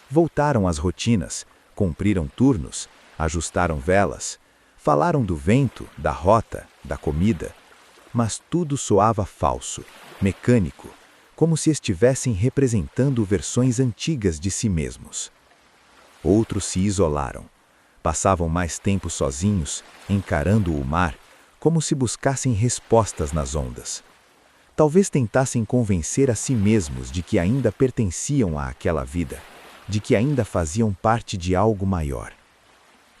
Speaker 1: Voltaram às rotinas, cumpriram turnos, ajustaram velas, falaram do vento, da rota, da comida, mas tudo soava falso, mecânico, como se estivessem representando versões antigas de si mesmos. Outros se isolaram, passavam mais tempo sozinhos, encarando o mar, como se buscassem respostas nas ondas. Talvez tentassem convencer a si mesmos de que ainda pertenciam àquela vida, de que ainda faziam parte de algo maior.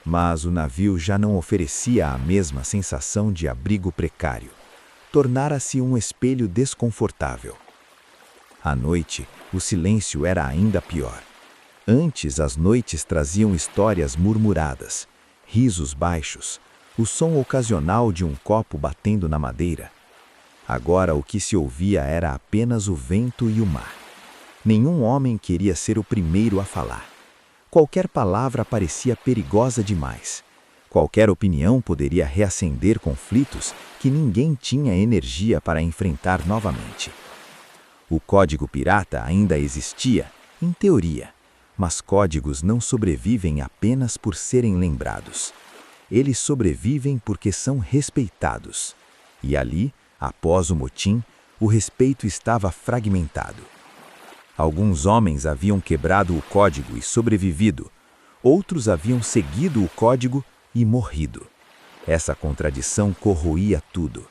Speaker 1: Mas o navio já não oferecia a mesma sensação de abrigo precário. Tornara-se um espelho desconfortável. À noite, o silêncio era ainda pior. Antes, as noites traziam histórias murmuradas, risos baixos, o som ocasional de um copo batendo na madeira. Agora o que se ouvia era apenas o vento e o mar. Nenhum homem queria ser o primeiro a falar. Qualquer palavra parecia perigosa demais. Qualquer opinião poderia reacender conflitos que ninguém tinha energia para enfrentar novamente. O código pirata ainda existia, em teoria,
Speaker 2: Mas códigos não sobrevivem apenas por serem lembrados. Eles sobrevivem porque são respeitados. E ali, após o motim, o respeito estava fragmentado. Alguns homens haviam quebrado o código e sobrevivido. Outros haviam seguido o código e morrido. Essa contradição corroía tudo.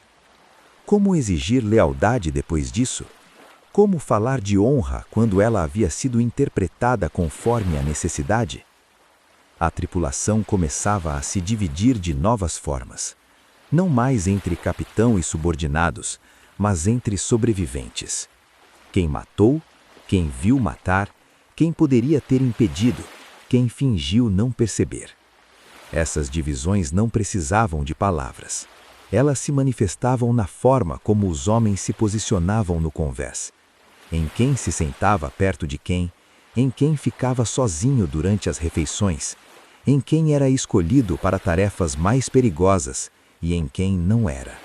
Speaker 2: Como exigir lealdade depois disso? Como falar de honra quando ela havia sido interpretada conforme a necessidade? A tripulação começava a se dividir de novas formas. Não mais entre capitão e subordinados, mas entre sobreviventes. Quem matou, quem viu matar, quem poderia ter impedido, quem fingiu não perceber. Essas divisões não precisavam de palavras. Elas se manifestavam na forma como os homens se posicionavam no convés. Em quem se sentava perto de quem, em quem ficava sozinho durante as refeições, em quem era escolhido para tarefas mais perigosas e em quem não era.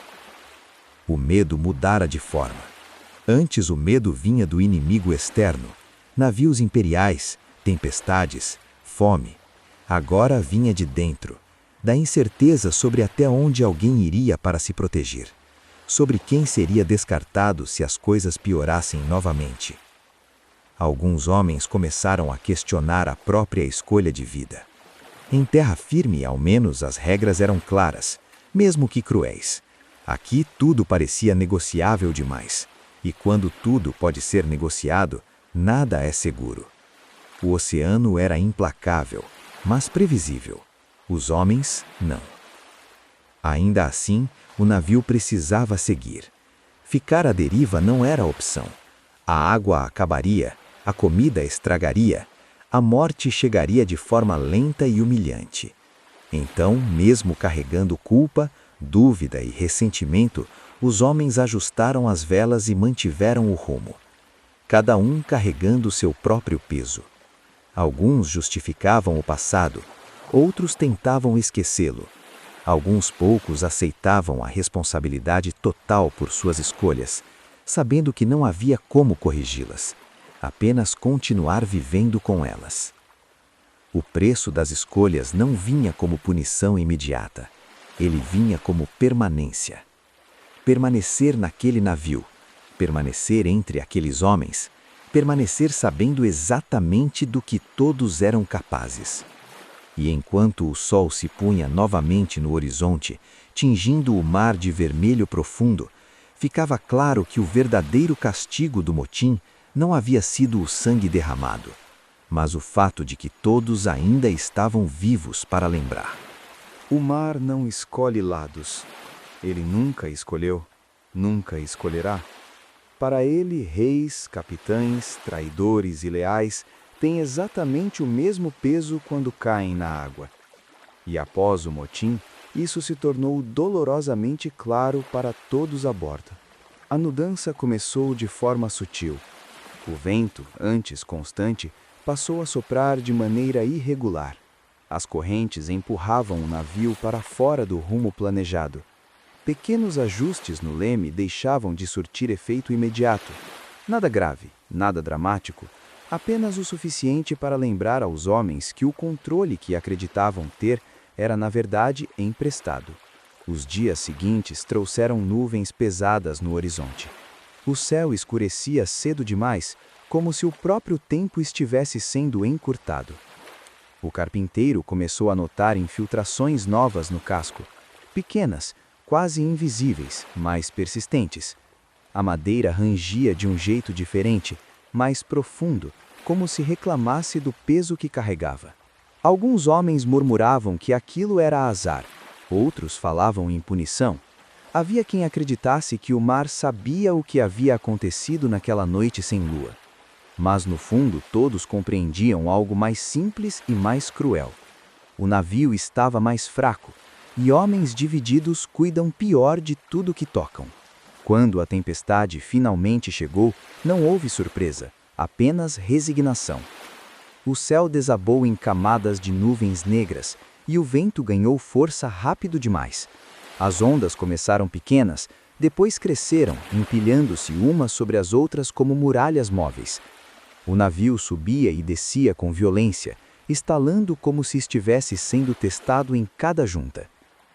Speaker 2: O medo mudara de forma. Antes o medo vinha do inimigo externo, navios imperiais, tempestades, fome. Agora vinha de dentro, da incerteza sobre até onde alguém iria para se proteger, sobre quem seria descartado se as coisas piorassem novamente. Alguns homens começaram a questionar a própria escolha de vida. Em terra firme, ao menos, as regras eram claras, mesmo que cruéis. Aqui tudo parecia negociável demais, e quando tudo pode ser negociado, nada é seguro. O oceano era implacável, mas previsível. Os homens, não. Ainda assim, o navio precisava seguir. Ficar à deriva não era opção. A água acabaria, a comida estragaria, a morte chegaria de forma lenta e humilhante. Então, mesmo carregando culpa, dúvida e ressentimento, os homens ajustaram as velas e mantiveram o rumo. Cada um carregando seu próprio peso. Alguns justificavam o passado, outros tentavam esquecê-lo. Alguns poucos aceitavam a responsabilidade total por suas escolhas, sabendo que não havia como corrigi-las, apenas continuar vivendo com elas. O preço das escolhas não vinha como punição imediata, ele vinha como permanência. Permanecer naquele navio, permanecer entre aqueles homens, permanecer sabendo exatamente do que todos eram capazes. E enquanto o sol se punha novamente no horizonte, tingindo o mar de vermelho profundo, ficava claro que o verdadeiro castigo do motim não havia sido o sangue derramado, mas o fato de que todos ainda estavam vivos para lembrar.
Speaker 1: O mar não escolhe lados. Ele nunca escolheu, nunca escolherá. Para ele, reis, capitães, traidores e leais têm exatamente o mesmo peso quando caem na água. E após o motim, isso se tornou dolorosamente claro para todos a bordo. A mudança começou de forma sutil. O vento, antes constante, passou a soprar de maneira irregular. As correntes empurravam o navio para fora do rumo planejado. Pequenos ajustes no leme deixavam de surtir efeito imediato. Nada grave, nada dramático, apenas o suficiente para lembrar aos homens que o controle que acreditavam ter era, na verdade, emprestado. Os dias seguintes trouxeram nuvens pesadas no horizonte. O céu escurecia cedo demais, como se o próprio tempo estivesse sendo encurtado. O carpinteiro começou a notar infiltrações novas no casco, pequenas, quase invisíveis, mas persistentes. A madeira rangia de um jeito diferente, mais profundo, como se reclamasse do peso que carregava. Alguns homens murmuravam que aquilo era azar, outros falavam em punição. Havia quem acreditasse que o mar sabia o que havia acontecido naquela noite sem lua. Mas no fundo todos compreendiam algo mais simples e mais cruel. O navio estava mais fraco, e homens divididos cuidam pior de tudo que tocam. Quando a tempestade finalmente chegou, não houve surpresa, apenas resignação. O céu desabou em camadas de nuvens negras e o vento ganhou força rápido demais. As ondas começaram pequenas, depois cresceram, empilhando-se umas sobre as outras como muralhas móveis.
Speaker 2: O navio subia e descia com violência, estalando como se estivesse sendo testado em cada junta.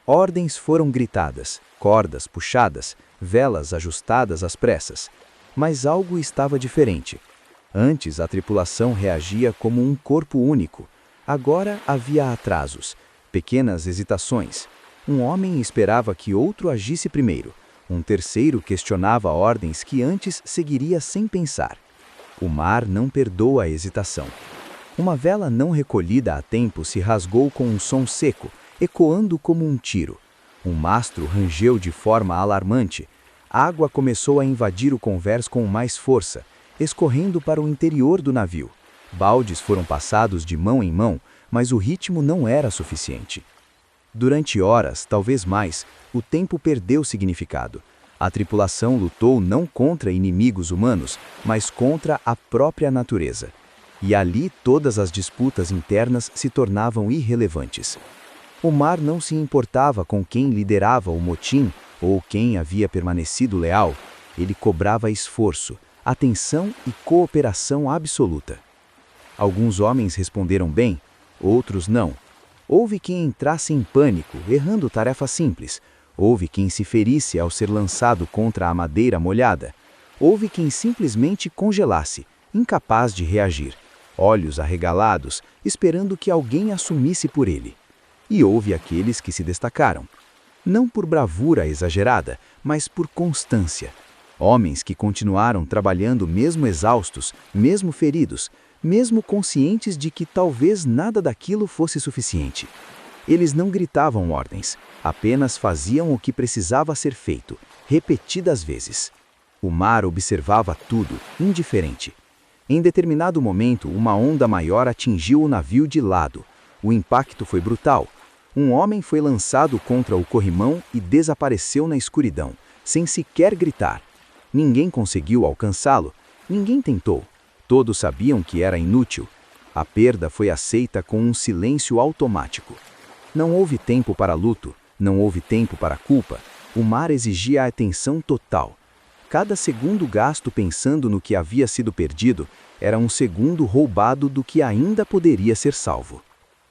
Speaker 2: Ordens foram gritadas, cordas puxadas, velas ajustadas às pressas. Mas algo estava diferente. Antes a tripulação reagia como um corpo único. Agora havia atrasos, pequenas hesitações. Um homem esperava que outro agisse primeiro. Um terceiro questionava ordens que antes seguiria sem pensar. O mar não perdoa a hesitação. Uma vela não recolhida a tempo se rasgou com um som seco, ecoando como um tiro. Um mastro rangeu de forma alarmante. A água começou a invadir o convés com mais força, escorrendo para o interior do navio. Baldes foram passados de mão em mão, mas o ritmo não era suficiente. Durante horas, talvez mais, o tempo perdeu significado. A tripulação lutou não contra inimigos humanos, mas contra a própria natureza. E ali todas as disputas internas se tornavam irrelevantes. O mar não se importava com quem liderava o motim ou quem havia permanecido leal. Ele cobrava esforço, atenção e cooperação absoluta. Alguns homens responderam bem, outros não. Houve quem entrasse em pânico, errando tarefa simples. Houve quem se ferisse ao ser lançado contra a madeira molhada. Houve quem simplesmente congelasse, incapaz de reagir, olhos arregalados, esperando que alguém assumisse por ele. E houve aqueles que se destacaram. Não por bravura exagerada, mas por constância. Homens que continuaram trabalhando mesmo exaustos, mesmo feridos, mesmo conscientes de que talvez nada daquilo fosse suficiente. Eles não gritavam ordens, apenas faziam o que precisava ser feito, repetidas vezes. O mar observava tudo, indiferente. Em determinado momento, uma onda maior atingiu o navio de lado. O impacto foi brutal. Um homem foi lançado contra o corrimão e desapareceu na escuridão, sem sequer gritar. Ninguém conseguiu alcançá-lo, ninguém tentou. Todos sabiam que era inútil. A perda foi aceita com um silêncio automático. Não houve tempo para luto, não houve tempo para culpa. O mar exigia a atenção total. Cada segundo gasto pensando no que havia sido perdido era um segundo roubado do que ainda poderia ser salvo.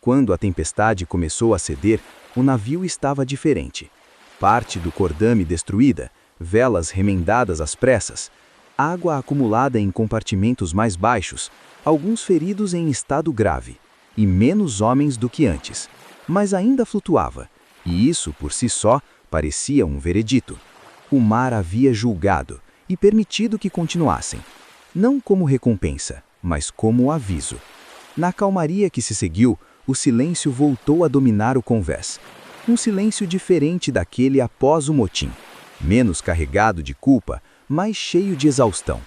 Speaker 2: Quando a tempestade começou a ceder, o navio estava diferente. Parte do cordame destruída, velas remendadas às pressas, água acumulada em compartimentos mais baixos, alguns feridos em estado grave, e menos homens do que antes. Mas ainda flutuava, e isso, por si só, parecia um veredito. O mar havia julgado e permitido que continuassem, não como recompensa, mas como aviso. Na calmaria que se seguiu, o silêncio voltou a dominar o convés. Um silêncio diferente daquele após o motim, menos carregado de culpa, mais cheio de exaustão.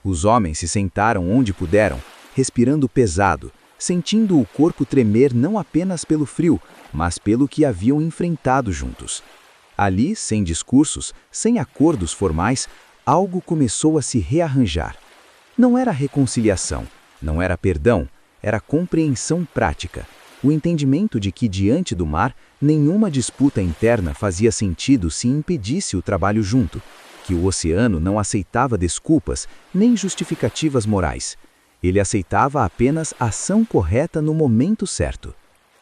Speaker 2: Os homens se sentaram onde puderam, respirando pesado, sentindo o corpo tremer não apenas pelo frio, mas pelo que haviam enfrentado juntos. Ali, sem discursos, sem acordos formais, algo começou a se rearranjar. Não era reconciliação, não era perdão, era compreensão prática. O entendimento de que, diante do mar, nenhuma disputa interna fazia sentido se impedisse o trabalho junto, que o oceano não aceitava desculpas nem justificativas morais. Ele aceitava apenas a ação correta no momento certo.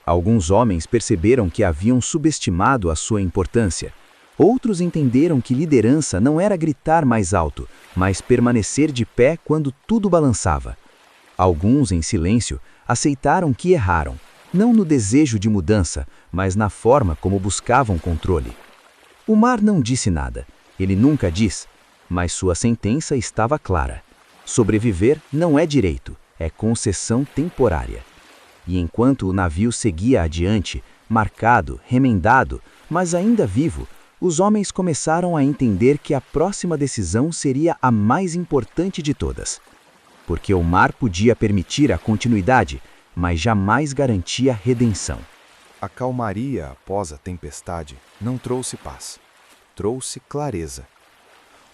Speaker 2: Alguns homens perceberam que haviam subestimado a sua importância. Outros entenderam que liderança não era gritar mais alto, mas permanecer de pé quando tudo balançava. Alguns, em silêncio, aceitaram que erraram, não no desejo de mudança, mas na forma como buscavam controle. O mar não disse nada, ele nunca diz, mas sua sentença estava clara. Sobreviver não é direito, é concessão temporária. E enquanto o navio seguia adiante, marcado, remendado, mas ainda vivo, os homens começaram a entender que a próxima decisão seria a mais importante de todas. Porque o mar podia permitir a continuidade, mas jamais garantia redenção.
Speaker 1: A calmaria após a tempestade não trouxe paz, trouxe clareza.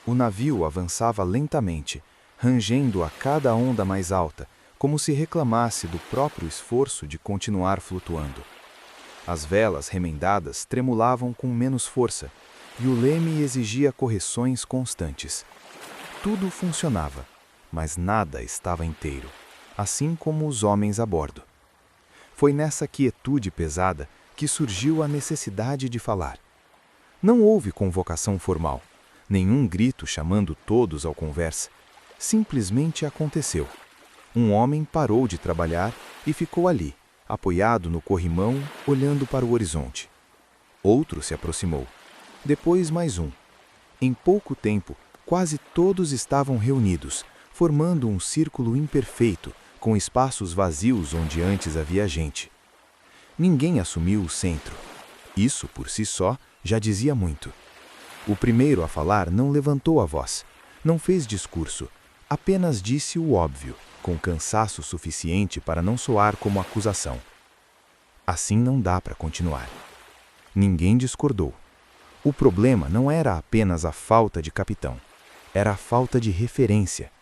Speaker 1: O navio avançava lentamente, rangendo a cada onda mais alta, como se reclamasse do próprio esforço de continuar flutuando. As velas remendadas tremulavam com menos força, e o leme exigia correções constantes. Tudo funcionava,
Speaker 2: mas nada estava inteiro, assim como os homens a bordo. Foi nessa quietude pesada que surgiu a necessidade de falar. Não houve convocação formal, nenhum grito chamando todos ao conversa. Simplesmente aconteceu. Um homem parou de trabalhar e ficou ali, apoiado no corrimão, olhando para o horizonte. Outro se aproximou. Depois mais um. Em pouco tempo, quase todos estavam reunidos, formando um círculo imperfeito, com espaços vazios onde antes havia gente. Ninguém assumiu o centro. Isso, por si só, já dizia muito. O primeiro a falar não levantou a voz, não fez discurso, apenas disse o óbvio, com cansaço suficiente para não soar como acusação. Assim não dá para continuar. Ninguém discordou. O problema não era apenas a falta de capitão, era a falta de referência.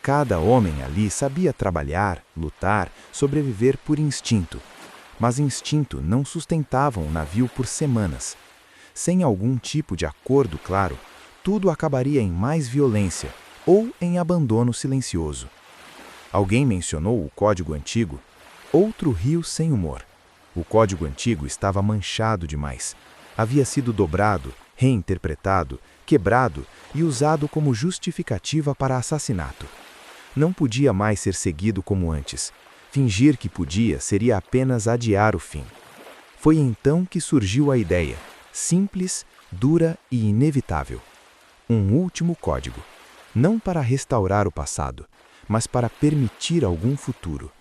Speaker 2: Cada homem ali sabia trabalhar, lutar, sobreviver por instinto. Mas instinto não sustentava um navio por semanas. Sem algum tipo de acordo claro, tudo acabaria em mais violência ou em abandono silencioso. Alguém mencionou o Código Antigo. Outro riu sem humor. O Código Antigo estava manchado demais. Havia sido dobrado, reinterpretado, quebrado e usado como justificativa para assassinato. Não podia mais ser seguido como antes. Fingir que podia seria apenas adiar o fim. Foi então que surgiu a ideia, simples, dura e inevitável. Um último código. Não para restaurar o passado, mas para permitir algum futuro.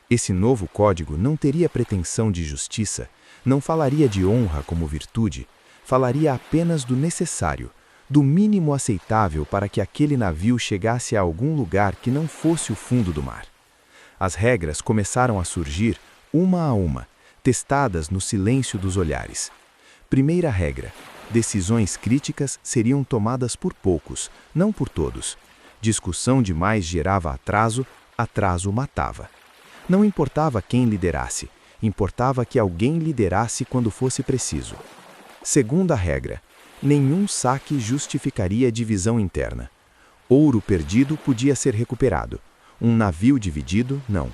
Speaker 2: Esse novo código não teria pretensão de justiça, não falaria de honra como virtude, falaria apenas do necessário, do mínimo aceitável para que aquele navio chegasse a algum lugar que não fosse o fundo do mar. As regras começaram a surgir, uma a uma, testadas no silêncio dos olhares. Primeira regra: decisões críticas seriam tomadas por poucos, não por todos. Discussão demais gerava atraso, atraso matava. Não importava quem liderasse, importava que alguém liderasse quando fosse preciso. Segunda regra: nenhum saque justificaria divisão interna. Ouro perdido podia ser recuperado. Um navio dividido, não.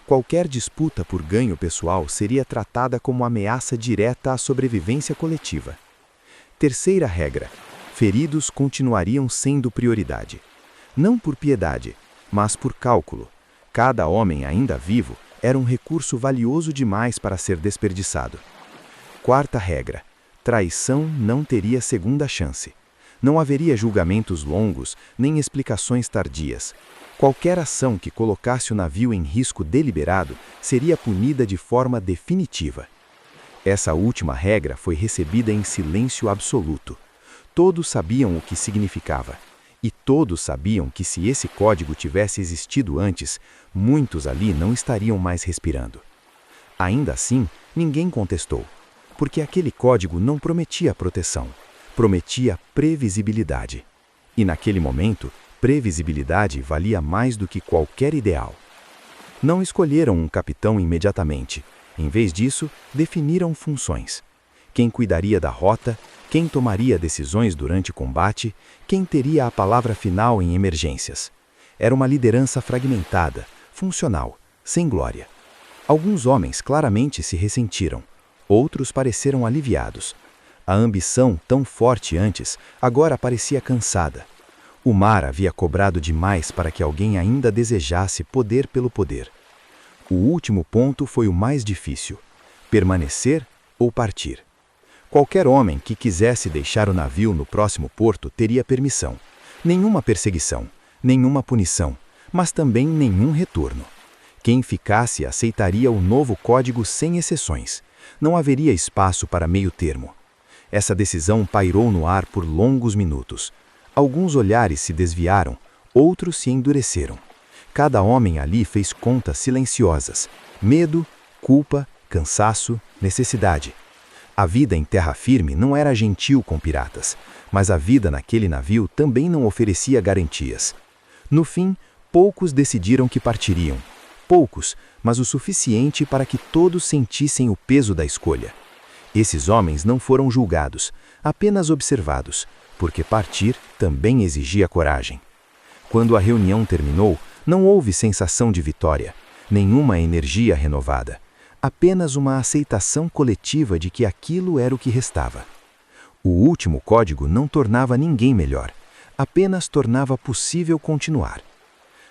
Speaker 2: Qualquer disputa por ganho pessoal seria tratada como ameaça direta à sobrevivência coletiva. Terceira regra: feridos continuariam sendo prioridade. Não por piedade, mas por cálculo. Cada homem ainda vivo era um recurso valioso demais para ser desperdiçado. Quarta regra: traição não teria segunda chance. Não haveria julgamentos longos, nem explicações tardias. Qualquer ação que colocasse o navio em risco deliberado seria punida de forma definitiva. Essa última regra foi recebida em silêncio absoluto. Todos sabiam o que significava. E todos sabiam que se esse código tivesse existido antes, muitos ali não estariam mais respirando. Ainda assim, ninguém contestou, porque aquele código não prometia proteção, prometia previsibilidade. E naquele momento, previsibilidade valia mais do que qualquer ideal. Não escolheram um capitão imediatamente. Em vez disso, definiram funções. Quem cuidaria da rota, quem tomaria decisões durante combate, quem teria a palavra final em emergências. Era uma liderança fragmentada, funcional, sem glória. Alguns homens claramente se ressentiram, outros pareceram aliviados. A ambição, tão forte antes, agora parecia cansada. O mar havia cobrado demais para que alguém ainda desejasse poder pelo poder. O último ponto foi o mais difícil: permanecer ou partir. Qualquer homem que quisesse deixar o navio no próximo porto teria permissão. Nenhuma perseguição, nenhuma punição, mas também nenhum retorno. Quem ficasse aceitaria o novo código sem exceções. Não haveria espaço para meio termo. Essa decisão pairou no ar por longos minutos. Alguns olhares se desviaram, outros se endureceram. Cada homem ali fez contas silenciosas: medo, culpa, cansaço, necessidade. A vida em terra firme não era gentil com piratas, mas a vida naquele navio também não oferecia garantias. No fim, poucos decidiram que partiriam. Poucos, mas o suficiente para que todos sentissem o peso da escolha. Esses homens não foram julgados, apenas observados, porque partir também exigia coragem. Quando a reunião terminou, não houve sensação de vitória, nenhuma energia renovada, apenas uma aceitação coletiva de que aquilo era o que restava. O último código não tornava ninguém melhor, apenas tornava possível continuar.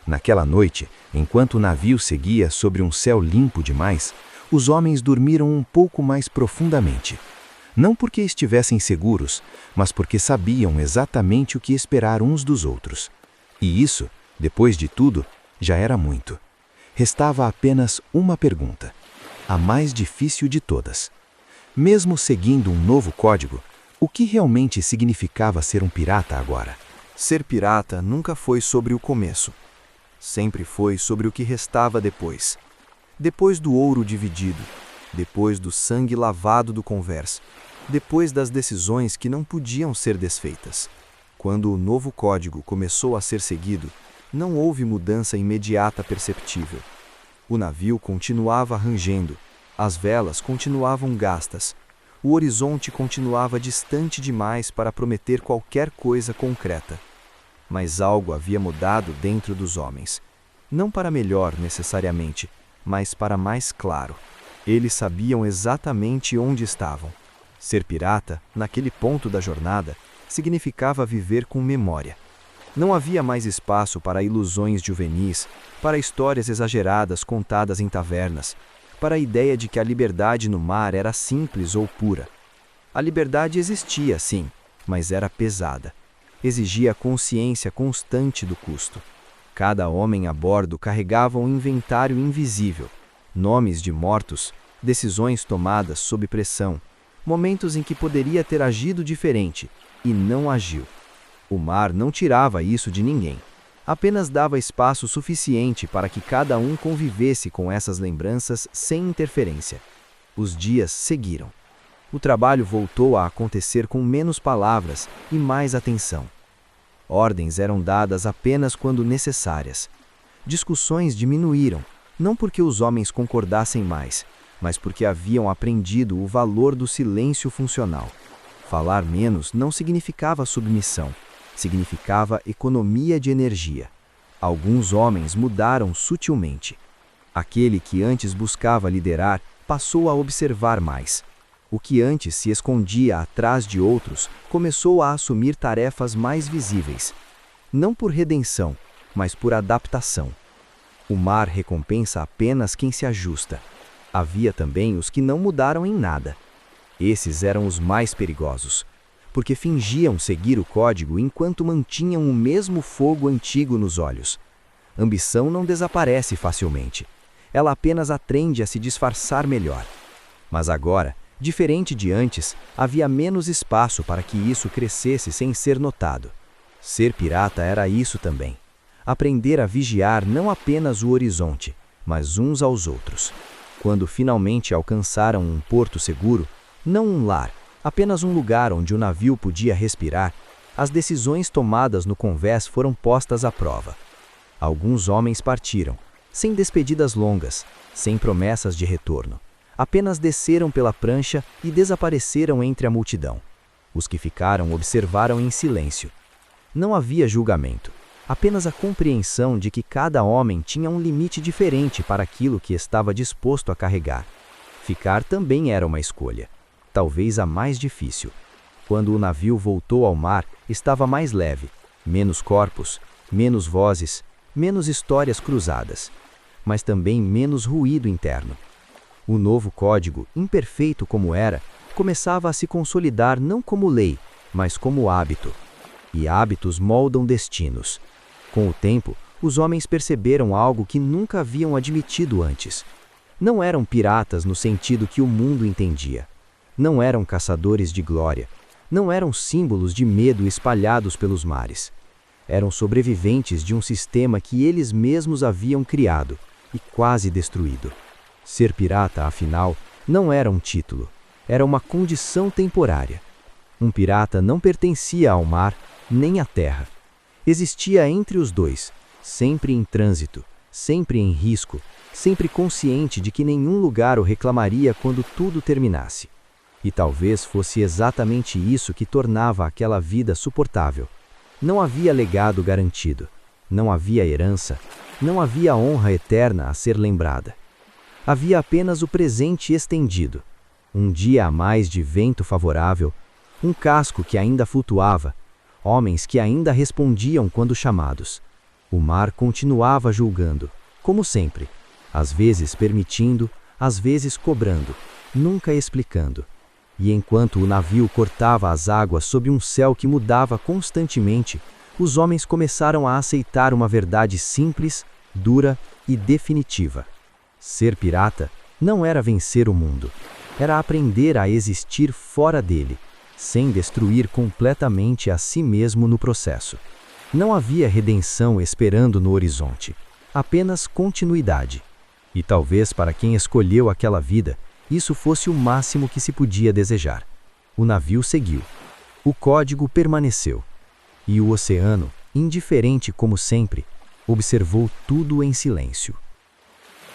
Speaker 2: Naquela noite, enquanto o navio seguia sobre um céu limpo demais, os homens dormiram um pouco mais profundamente. Não porque estivessem seguros, mas porque sabiam exatamente o que esperar uns dos outros. E isso, depois de tudo, já era muito. Restava apenas uma pergunta, a mais difícil de todas. Mesmo seguindo um novo código, o que realmente significava ser um pirata agora?
Speaker 4: Ser pirata nunca foi sobre o começo. Sempre foi sobre o que restava depois. Depois do ouro dividido, depois do sangue lavado do Converse, depois das decisões que não podiam ser desfeitas. Quando o novo código começou a ser seguido, não houve mudança imediata perceptível. O navio continuava rangendo, as velas continuavam gastas, o horizonte continuava distante demais para prometer qualquer coisa concreta. Mas algo havia mudado dentro dos homens. Não para melhor necessariamente, mas para mais claro. Eles sabiam exatamente onde estavam. Ser pirata, naquele ponto da jornada, significava viver com memória. Não havia mais espaço para ilusões juvenis, para histórias exageradas contadas em tavernas, para a ideia de que a liberdade no mar era simples ou pura. A liberdade existia, sim, mas era pesada. Exigia consciência constante do custo. Cada homem a bordo carregava um inventário invisível, nomes de mortos, decisões tomadas sob pressão, momentos em que poderia ter agido diferente e não agiu. O mar não tirava isso de ninguém, apenas dava espaço suficiente para que cada um convivesse com essas lembranças sem interferência. Os dias seguiram. O trabalho voltou a acontecer com menos palavras e mais atenção. Ordens eram dadas apenas quando necessárias. Discussões diminuíram, não porque os homens concordassem mais, mas porque haviam aprendido o valor do silêncio funcional. Falar menos não significava submissão, significava economia de energia. Alguns homens mudaram sutilmente. Aquele que antes buscava liderar passou a observar mais. O que antes se escondia atrás de outros começou a assumir tarefas mais visíveis. Não por redenção, mas por adaptação. O mar recompensa apenas quem se ajusta. Havia também os que não mudaram em nada. Esses eram os mais perigosos, porque fingiam seguir o código enquanto mantinham o mesmo fogo antigo nos olhos. Ambição não desaparece facilmente. Ela apenas aprende a se disfarçar melhor. Mas agora, diferente de antes, havia menos espaço para que isso crescesse sem ser notado. Ser pirata era isso também. Aprender a vigiar não apenas o horizonte, mas uns aos outros. Quando finalmente alcançaram um porto seguro, não um lar, apenas um lugar onde o navio podia respirar, as decisões tomadas no convés foram postas à prova. Alguns homens partiram, sem despedidas longas, sem promessas de retorno. Apenas desceram pela prancha e desapareceram entre a multidão. Os que ficaram observaram em silêncio. Não havia julgamento, apenas a compreensão de que cada homem tinha um limite diferente para aquilo que estava disposto a carregar. Ficar também era uma escolha, talvez a mais difícil. Quando o navio voltou ao mar, estava mais leve, menos corpos, menos vozes, menos histórias cruzadas, mas também menos ruído interno. O novo código, imperfeito como era, começava a se consolidar não como lei, mas como hábito. E hábitos moldam destinos. Com o tempo, os homens perceberam algo que nunca haviam admitido antes. Não eram piratas no sentido que o mundo entendia. Não eram caçadores de glória. Não eram símbolos de medo espalhados pelos mares. Eram sobreviventes de um sistema que eles mesmos haviam criado e quase destruído. Ser pirata, afinal, não era um título. Era uma condição temporária. Um pirata não pertencia ao mar, nem à terra. Existia entre os dois, sempre em trânsito, sempre em risco, sempre consciente de que nenhum lugar o reclamaria quando tudo terminasse. E talvez fosse exatamente isso que tornava aquela vida suportável. Não havia legado garantido.
Speaker 2: Não havia herança, não havia honra eterna a ser lembrada. Havia apenas o presente estendido, um dia a mais de vento favorável, um casco que ainda flutuava, homens que ainda respondiam quando chamados. O mar continuava julgando, como sempre, às vezes permitindo, às vezes cobrando, nunca explicando. E enquanto o navio cortava as águas sob um céu que mudava constantemente, os homens começaram a aceitar uma verdade simples, dura e definitiva. Ser pirata não era vencer o mundo, era aprender a existir fora dele, sem destruir completamente a si mesmo no processo. Não havia redenção esperando no horizonte, apenas continuidade. E talvez para quem escolheu aquela vida, isso fosse o máximo que se podia desejar. O navio seguiu. O código permaneceu. E o oceano, indiferente como sempre, observou tudo em silêncio.